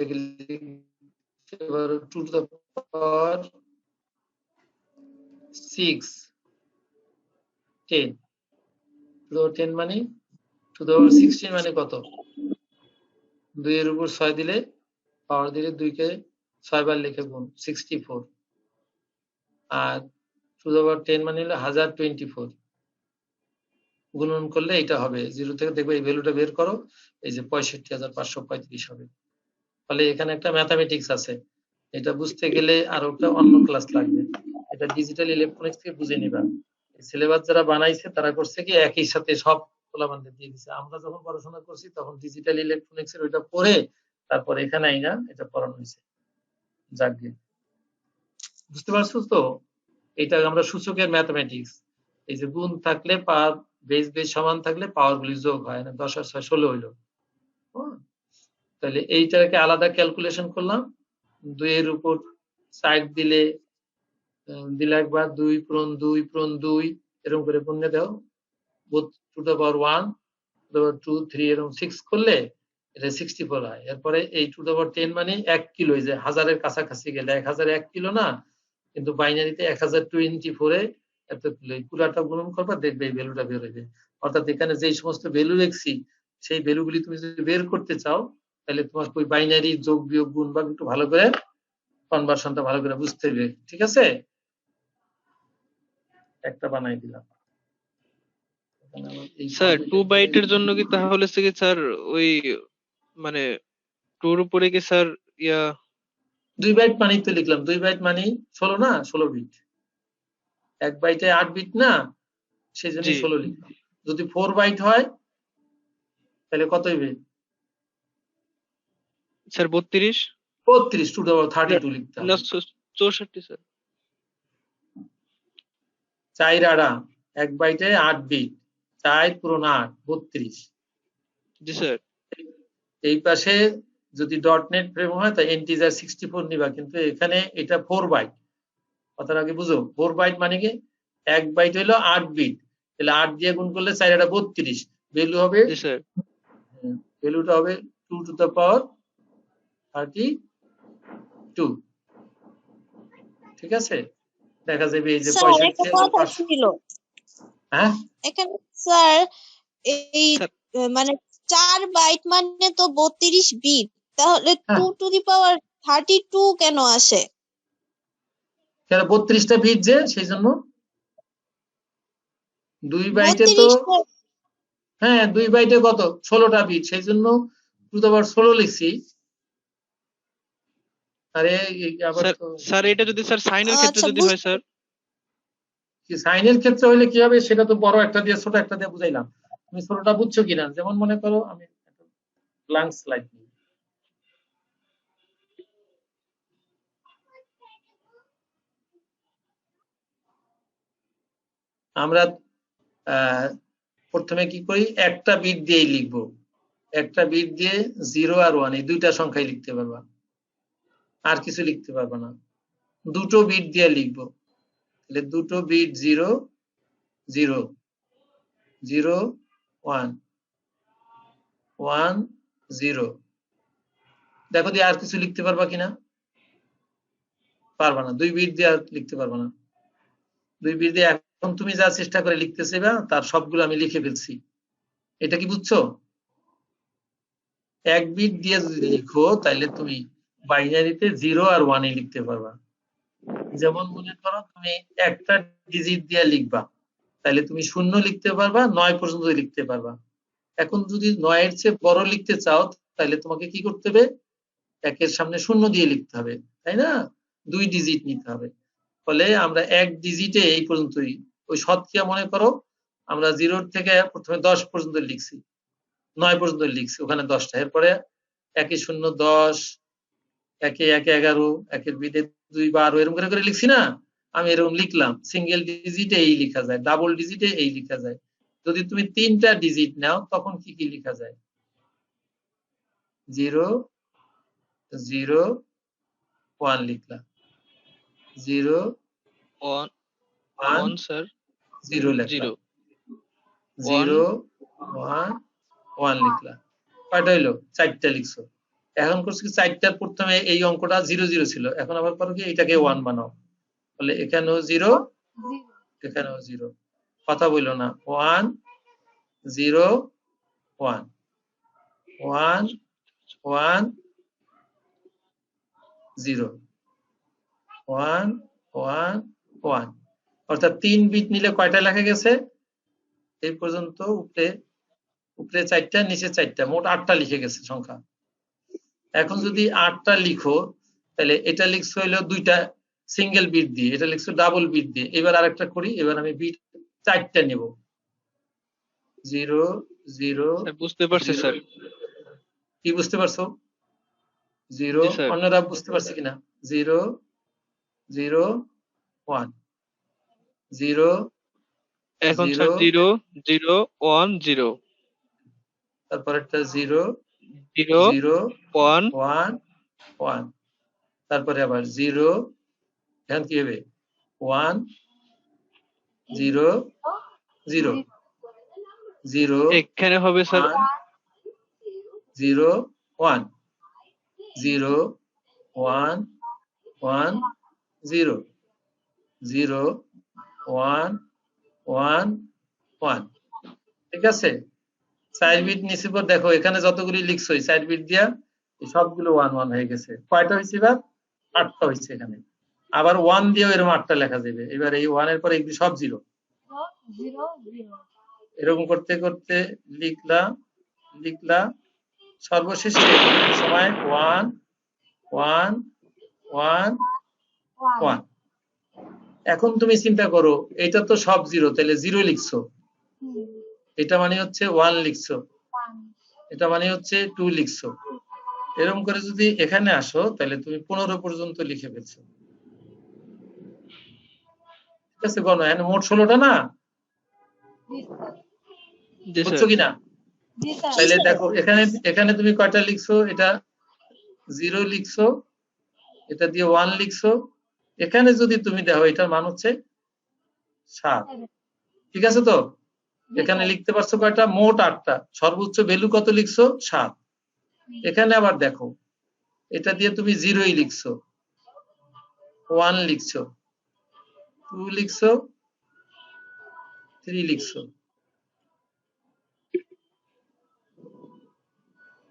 এবার 2 to the power 6 10, 2 to the power 10 মানে 2 to the power 16 মানে কত? 2 এর উপর 6 দিলে, পাওয়ার দিলে 2 কে 6 বার লিখে গুণ, 64। আর 2 to the power 10 মানে হলো 1024, গুণন করলে এটা হবে। 0 থেকে দেখবে এই ভ্যালুটা বের করো, এই যে 65,535 হবে। ফলে এখানে একটা ম্যাথামেটিক্স আছে, এটা বুঝতে গেলে আরো একটা অন্য ক্লাস লাগবে। এটা ডিজিটাল ইলেকট্রনিক্স থেকে বুঝে নিবা। সিলেবাস যারা বানাইছে তারা করছে কি একই সাথে সব পোলাপানদের দিয়ে দিছে। আমরা যখন পড়াশোনা করছি তখন ডিজিটাল ইলেকট্রনিক্স এর ওইটা পড়ে তারপর এখানে আইনা এটা পড়ানো হয়েছে। যাকগে, বুঝতে পারছো তো? এটা আমরা সূচকের ম্যাথমেটিক্স। এই যে গুণ থাকলে পাওয়ার বেস সমান থাকলে পাওয়ার গুলি যোগ হয় না, 10 আর 6 16 হইলো। তাহলে এইটাকে আলাদা ক্যালকুলেশন করলাম, 2 এর উপর সাইড দিলে দিলে একবার 2 পূরণ 2 পূরণ 2 এরকম করে গুণে দাও, two the power 1 two the পাওয়ার 2 3 এরকম 6 করলে এটা 64 হয়। এরপরে এই টু দ্য পাওয়ার 10 মানে 1 কিলো, এই যে হাজারের কাছাকাছি গেলে 1000 1 কিলো না, কিন্তু বাইনারিতে 1024 এ এত কিলো। এই পুরাটা গুণন করবা, দেখবে এই ভ্যালুটা বের হবে। অর্থাৎ এখানে যেই সমস্ত ভ্যালু লিখছি সেই ভ্যালুগুলি তুমি যদি বের করতে চাও, তাহলে তোমার ওই বাইনারি যোগ বিয়োগ গুণ বা একটু ভালো করে কনভার্সনটা ভালো করে বুঝতে হবে। ঠিক আছে, একটা বানাই দিলাম। স্যার 2 বাইটের জন্য কি তাহলে হচ্ছে কি স্যার ওই মানে 2 এর উপরে কি স্যার ইয়া 2 বাইট মানেই তো লিখলাম, 2 বাইট মানেই 16 না, 16 বিট। 1 বাইটে 8 বিট না, সেই জন্য জি 16 লিখলাম। যদি 4 বাইট হয় তাহলে কত হইবে? স্যার 32 32 টু দ্য পাওয়ার 32 লিখতে না হবে। 64 স্যার। 4 আড়া 1 বাইটে 8 বিট, 4 পূরণ 8 32। জি স্যার। এই পাশে যদি ডট নেট ফ্রেম হয় তাই ইন্টিজার 64 নিবা, কিন্তু এখানে এটা 4 বাইট। কথাটা আগে বুঝো, 4 বাইট মানে কি 1 বাইট হলো 8 বিট, তাহলে 8 দিয়ে গুণ করলে 4 আড়া 32, ভ্যালু হবে, জি স্যার। ভ্যালুটা হবে 2 টু দ্য পাওয়ার 32। ঠিক আছে, দেখা যাবে এই যে স্যার 65 একটা হলো কথা 500। ছিল হ্যাঁ এখানে স্যার, এই স্যার 4 বাইট মানে তো 32 বিট, তাহলে হ্যাঁ 2 টু দি পাওয়ার 32 কেন আসে? কেন 32টা বিট যে, সেই জন্য 2 বাইটে তো 32 হ্যাঁ 2 বাইটে কত 16টা বিট, সেই জন্য টু দ্য পাওয়ার 16 লিখছি। আরে আবার স্যার তো স্যার এটা যদি স্যার সাইনের ক্ষেত্রে আচ্ছা যদি হয় স্যার? সাইনের ক্ষেত্রে হইলে কি হবে সেটা তো বড় একটা দিয়ে ছোট একটা দিয়ে বুঝাইলাম, তুমি ছোটটা বুঝছো কিনা। যেমন মনে করো আমি ব্ল্যাঙ্ক স্লাইড নিই, আমরা প্রথমে কি করি, একটা বিট দিয়েই লিখবো। একটা বিট দিয়ে 0 আর 1 এই দুইটা সংখ্যাই লিখতে পারবা, আর কিছু লিখতে পারবা না। দুটো বিট দিয়ে লিখবো, তাহলে দুটো বিট 0 0 0 1 1 0। দেখো দিয়ে আর কিছু লিখতে পারবা কিনা, পারবা না। 2 বিট দিয়ে আর লিখতে পারবা না। 2 বিট দিয়ে এখন তুমি যা চেষ্টা করে লিখতেছে বা তার সবগুলো আমি লিখে ফেলছি। এটা কি বুঝছো? 1 বিট দিয়ে যদি লিখো তাহলে তুমি বাইনারিতে 0 আর 1 এ লিখতে পারবা। যেমন মনে করো তুমি একটা ডিজিট দিয়ে লিখবা, তাহলে তুমি 0 লিখতে পারবা, 9 পর্যন্ত লিখতে পারবা। এখন যদি 9 এর চেয়ে বড় লিখতে চাও তাহলে তোমাকে কি করতে হবে, 1 এর সামনে 0 দিয়ে লিখতে হবে, তাই না? 2 ডিজিট নিতে হবে। ফলে আমরা 1 ডিজিটে এই পর্যন্তই, ওই শতকরা মনে করো আমরা 0 থেকে প্রথমে 10 পর্যন্ত লিখছি, 9 পর্যন্ত লিখছি, ওখানে 10টা। এরপরে 1 এ 0 10, 1 এ 1 11, 1 এর বিটে 2 12 এরকম করে করে লিখছি না। আমি এরকম লিখলাম, সিঙ্গেল ডিজিটে এই লেখা যায়, ডাবল ডিজিটে এই লেখা যায়। যদি তুমি 3টা ডিজিট নাও তখন কি কি লেখা যায়? 0 0 1 লিখলাম, 0 1 1 1 স্যার 0 লিখলাম, 0 0 1 1 লিখলাম। কয়টা হইলো? 4টা লিখছো। এখন করছি কি 4টার প্রথমে এই অঙ্কটা 0 0 ছিল, এখন আবার করো কি এটাকে 1 বানাও, তাহলে এখানেও 0 এখানেও 0। কথা বললো না, 1 0 1 1 1 0 1 1 1। অর্থাৎ 3 বিট নিলে কয়টা লেখা গেছে এই পর্যন্ত? উপরে উপরে 4টা, নিচে 4টা, মোট 8টা লিখে গেছে সংখ্যা। এখন যদি 8টা লিখো তাহলে এটা লিখছো হইলো 2টা সিঙ্গেল বিট দিয়ে, এটা লিখছো ডাবল বিট দিয়ে। এবার আরেকটা করি, এবার আমি বিট 4টা নেব, 0 0 স্যার বুঝতে পারছি 0। স্যার। কি বুঝতে পারছো? 0, জি স্যার। অন্যরা বুঝতে পারছে কিনা? 0 0 1 0 এখন 0, স্যার 0 0 1 0, তারপর একটা 0 0 0 1 1 1, তারপরে আবার 0, এখন কি হবে 1 0 0 0 এখানে হবে স্যার 1 0 1 0 1 1 0 0 1 1 1, ঠিক আছে? 4 বিট নিচে পর দেখো এখানে যতগুলি লিখছো এই 4 বিট দিয়া এই সবগুলো 1 1 হয়ে গেছে। কয়টা হয়েছে এবার? 8টা হয়েছে এখানে। আবার 1 দিয়েও এরকম 8টা লেখা যাবে। এবার এই 1 এর পরে এগুলি সব 0, 0 0 এরকম করতে করতে লিখলা লিখলা সর্বশেষে সময় 1 1 1 1। এখন তুমি চিন্তা করো এটা তো সব 0, তাহলে 0 লিখছো, এটা মানে হচ্ছে 1 লিখছো, এটা মানে হচ্ছে 2 লিখছো। এরকম করে যদি এখানে আসো তাহলে তুমি 15 পর্যন্ত লিখে ফেলছো, ঠিক আছে? গণ এখানে মোট 16টা না, জি বুঝছো স্যার কিনা? জি স্যার তাহলে দেখো এখানে এখানে তুমি কয়টা লিখছো? এটা 0 লিখছো, এটা দিয়ে 1 লিখছো, এখানে যদি তুমি দেখো এটার মান হচ্ছে 7, ঠিক আছে? তো এখানে লিখতে পারছো কয়টা? মোট 8টা, সর্বোচ্চ ভ্যালু কত লিখছো? 7। এখানে আবার দেখো এটা দিয়ে তুমি 0ই লিখছো, 1 লিখছো, 2 লিখছো, 3 লিখছো,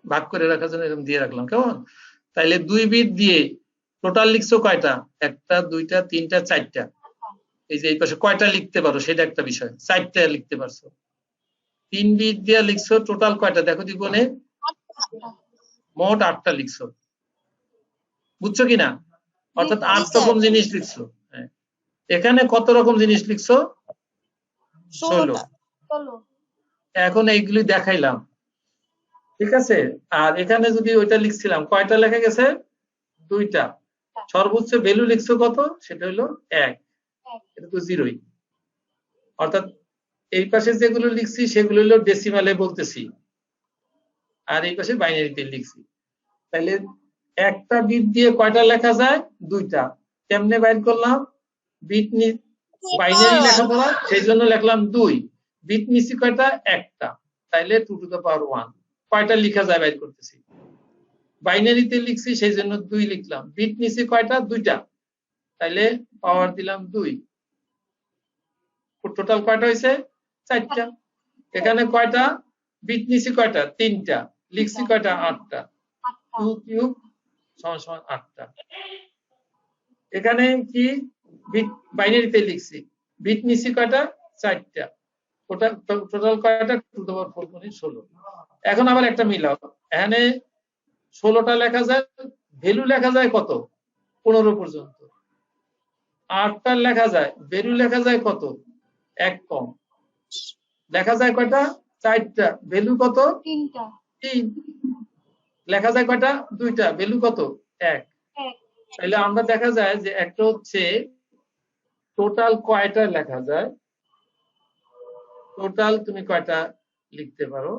ভাগ করে রাখার জন্য এরকম দিয়ে রাখলাম, কেমন? তাইলে 2 বিট দিয়ে টোটাল লিখছো কয়টা? 1টা 2টা 3টা 4টা। এই যে এই পাশে কয়টা লিখতে পারো সেটা একটা বিষয়, 4টা লিখতে পারছো। 3 বিট দিয়ে লিখছো টোটাল কয়টা? দেখো দিগনে মোট 8টা লিখছো, বুঝছো কিনা? অর্থাৎ 8 রকম জিনিস লিখছো। হ্যাঁ, এখানে কত রকম জিনিস লিখছো? 16। চলো এখন এইগুলি দেখাইলাম, ঠিক আছে? আর এখানে যদি ওইটা লিখছিলাম, কয়টা লেখা গেছে? 2টা। সর্বোচ্চ ভ্যালু লিখছো কত? সেটা হলো 1, এটা তো 0ই। অর্থাৎ এই পাশে যেগুলো লিখছি সেগুলো হলো ডেসিমালে বলতেছি, আর এই পাশে বাইনারিতে লিখছি। তাহলে একটা বিট দিয়ে কয়টা লেখা যায়? 2টা। কেমনে বাইর করলাম? বিট বাইনারি লেখাপড়া, সেই জন্য লিখলাম 2। বিট নিছি কয়টা? একটা, তাইলে 2 টু দ্য পাওয়ার 1। কয়টা লেখা যায় বাইর করতেছি। বাইনারিতে লিখছি সেই জন্য 2 লিখলাম। বিট নিছি কয়টা? 2টা, তাইলে পাওয়ার দিলাম 2। টোটাল কয়টা হয়েছে? 4টা। এখানে কয়টা বিট নিছি? কয়টা? 3টা। লিখছি কয়টা? 8টা। 2 কিউব সমান সমান 8টা। এখানে কি বিট বাইনারিতে লিখছি, বিট নিছি কয়টা? 4টা। টোটাল কয়টা? 2 টু দ্য পাওয়ার 4 মানে 16। এখন আবার একটা মিলাও, এখানে 16টা লেখা যায়, ভ্যালু লেখা যায় কত? 15 পর্যন্ত। 8টা লেখা যায়, ভ্যালু লেখা যায় কত? 1 কম। লেখা যায় কয়টা? 4টা, ভ্যালু কত? 3টা 3। লেখা যায় কয়টা? 2টা, ভ্যালু কত? 1। 1 তাহলে আমরা দেখা যায় যে একটা হচ্ছে টোটাল কয়টা লেখা যায়, টোটাল তুমি কয়টা লিখতে পারো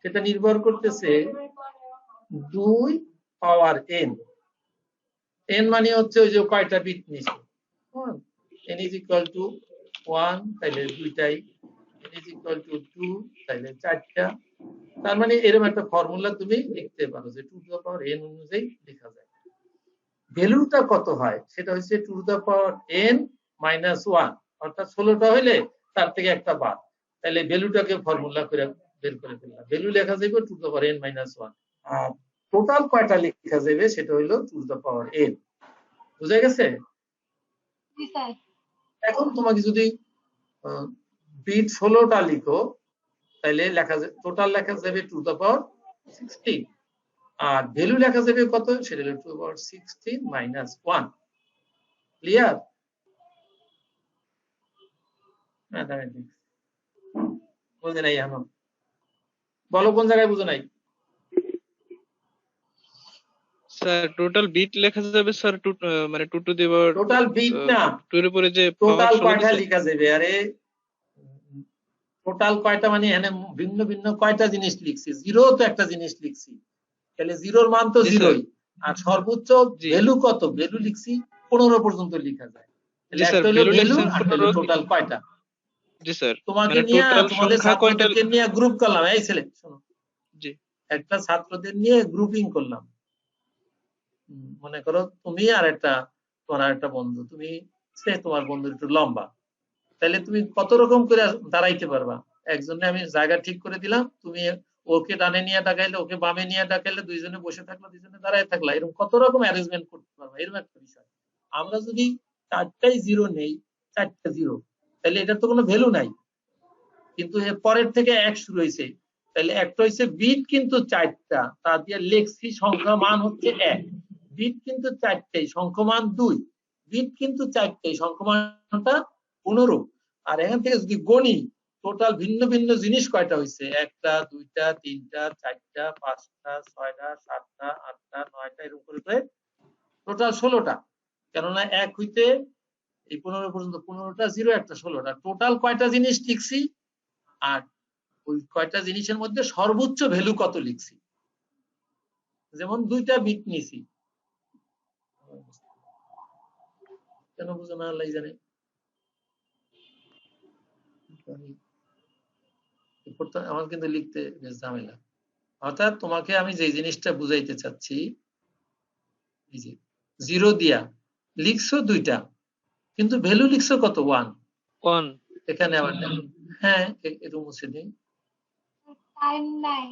সেটা নির্ভর করতেছে 2 পাওয়ার n। n মানে হচ্ছে ওই যে কয়টা বিট নিছে, n is equal to 1, তাইলে 2টাই, n is equal to 2, তাইলে 4টা। তার মানে এরকম একটা ফর্মুলা তুমি লিখতে পারো যে 2 টু দ্য পাওয়ার n অনুযায়ী লেখা যায়। ভ্যালুটা কত হয় সেটা হচ্ছে 2 to the power n minus 1, অর্থাৎ 16টা হইলে তার থেকে একটা বাদ, তাহলে ভ্যালুটাকে ফর্মুলা করে বের করে ফেললাম। ভ্যালু লেখা যাবে 2 to the power n minus 1, আর টোটাল কয়টা লেখা যাবে সেটা হলো 2 টু দ্য পাওয়ার n। বুঝা গেছে? জি স্যার এখন তোমাকে যদি বিট 16টা লিখো তাহলে লেখা টোটাল লেখা যাবে 2 টু দ্য পাওয়ার 16, আর ভ্যালু লেখা যাবে কত? সেটা হলো 2 to the power 16 minus 1। Clear? বুঝে নাই এখন? বলো কোন জায়গায় বুঝে নাই? স্যার টোটাল বিট লেখা যাবে স্যার, মানে 2 to the power total bit না, 2 এর উপরে যে টোটাল পাওয়ার 16 কয়টা দিছে। লেখা যাবে? আরে টোটাল কয়টা মানে এখানে ভিন্ন ভিন্ন কয়টা জিনিস লিখছি, জিরো তো একটা জিনিস লিখছি, তাহলে জিরোর মান তো জি, জিরোই, আর সর্বোচ্চ জি। ভ্যালু কত, ভ্যালু লিখছি 15 পর্যন্ত লেখা যায়, জি তাহলে স্যার, একটা হলো ভ্যালু ভ্যালু লিখছেন আর একটা 15। টোটাল কয়টা। জি স্যার, তোমাকে মানে নিয়ে টোটাল তোমাদের সংখ্যা কয়টা? ছাত্রদেরকে নিয়ে গ্রুপ করলাম, এই ছেলে শোনো, জি একটা ছাত্রদের নিয়ে গ্রুপিং করলাম। মনে করো তুমি আর একটা তোমার আর একটা বন্ধু, তুমি সে তোমার বন্ধু একটু লম্বা, তাহলে তুমি কত রকম করে দাঁড়াইতে পারবা। একজনে আমি জায়গা ঠিক করে দিলাম, তুমি ওকে ডানে নিয়ে ডাকাইলে, ওকে বামে নিয়ে ডাকাইলে, দুইজনে বসে থাকলো, দুইজনে দাঁড়ায় থাকলা, এরকম কত রকম অ্যারেঞ্জমেন্ট করতে পারবা, এরকম একটা বিষয়। আমরা যদি চারটাই জিরো নেই, চারটা জিরো, তাহলে এটার তো কোনো ভ্যালু নাই, কিন্তু এর পরের থেকে এক শুরু হয়েছে, তাহলে একটা হয়েছে বিট কিন্তু চারটা, তা দিয়ে লেখছি সংখ্যা মান হচ্ছে এক, বিট কিন্তু চারটাই, সংখ্যা মান 2, বিট কিন্তু চারটাই, সংখ্যা মানটা 15। আর এখান থেকে যদি গণি টোটাল ভিন্ন ভিন্ন জিনিস কয়টা হয়েছে, একটা, দুইটা, তিনটা, চারটা, পাঁচটা, ছয়টা, সাতটা, আটটা, নয়টা, এরকম করে টোটাল 16টা। কেননা এক হইতে এই 15 পর্যন্ত 15টা জিরো, একটা 16টা, টোটাল কয়টা জিনিস লিখছি, আর ওই কয়টা জিনিসের মধ্যে সর্বোচ্চ ভ্যালু কত লিখছি। যেমন 2টা বিট নিছি, কেন বুঝো না আল্লাহ জানে, আমার কিন্তু লিখতে বেশ ঝামেলা। অর্থাৎ তোমাকে আমি যে জিনিসটা বুঝাইতে চাচ্ছি, এই যে জিরো দিয়া লিখছো 2টা, কিন্তু ভ্যালু লিখছো কত, 1। 1। এখানে আবার দেখো, হ্যাঁ একটু মুছে দিই, টাইম নাই।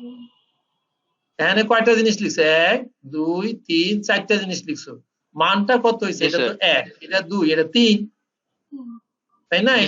এখানে কয়টা জিনিস লিখছো, 1 2 3 4টা জিনিস লিখছো, মানটা কত হয়েছে, জি এটা তো স্যার। 1, এটা 2, এটা 3, হুম। তাই না? জি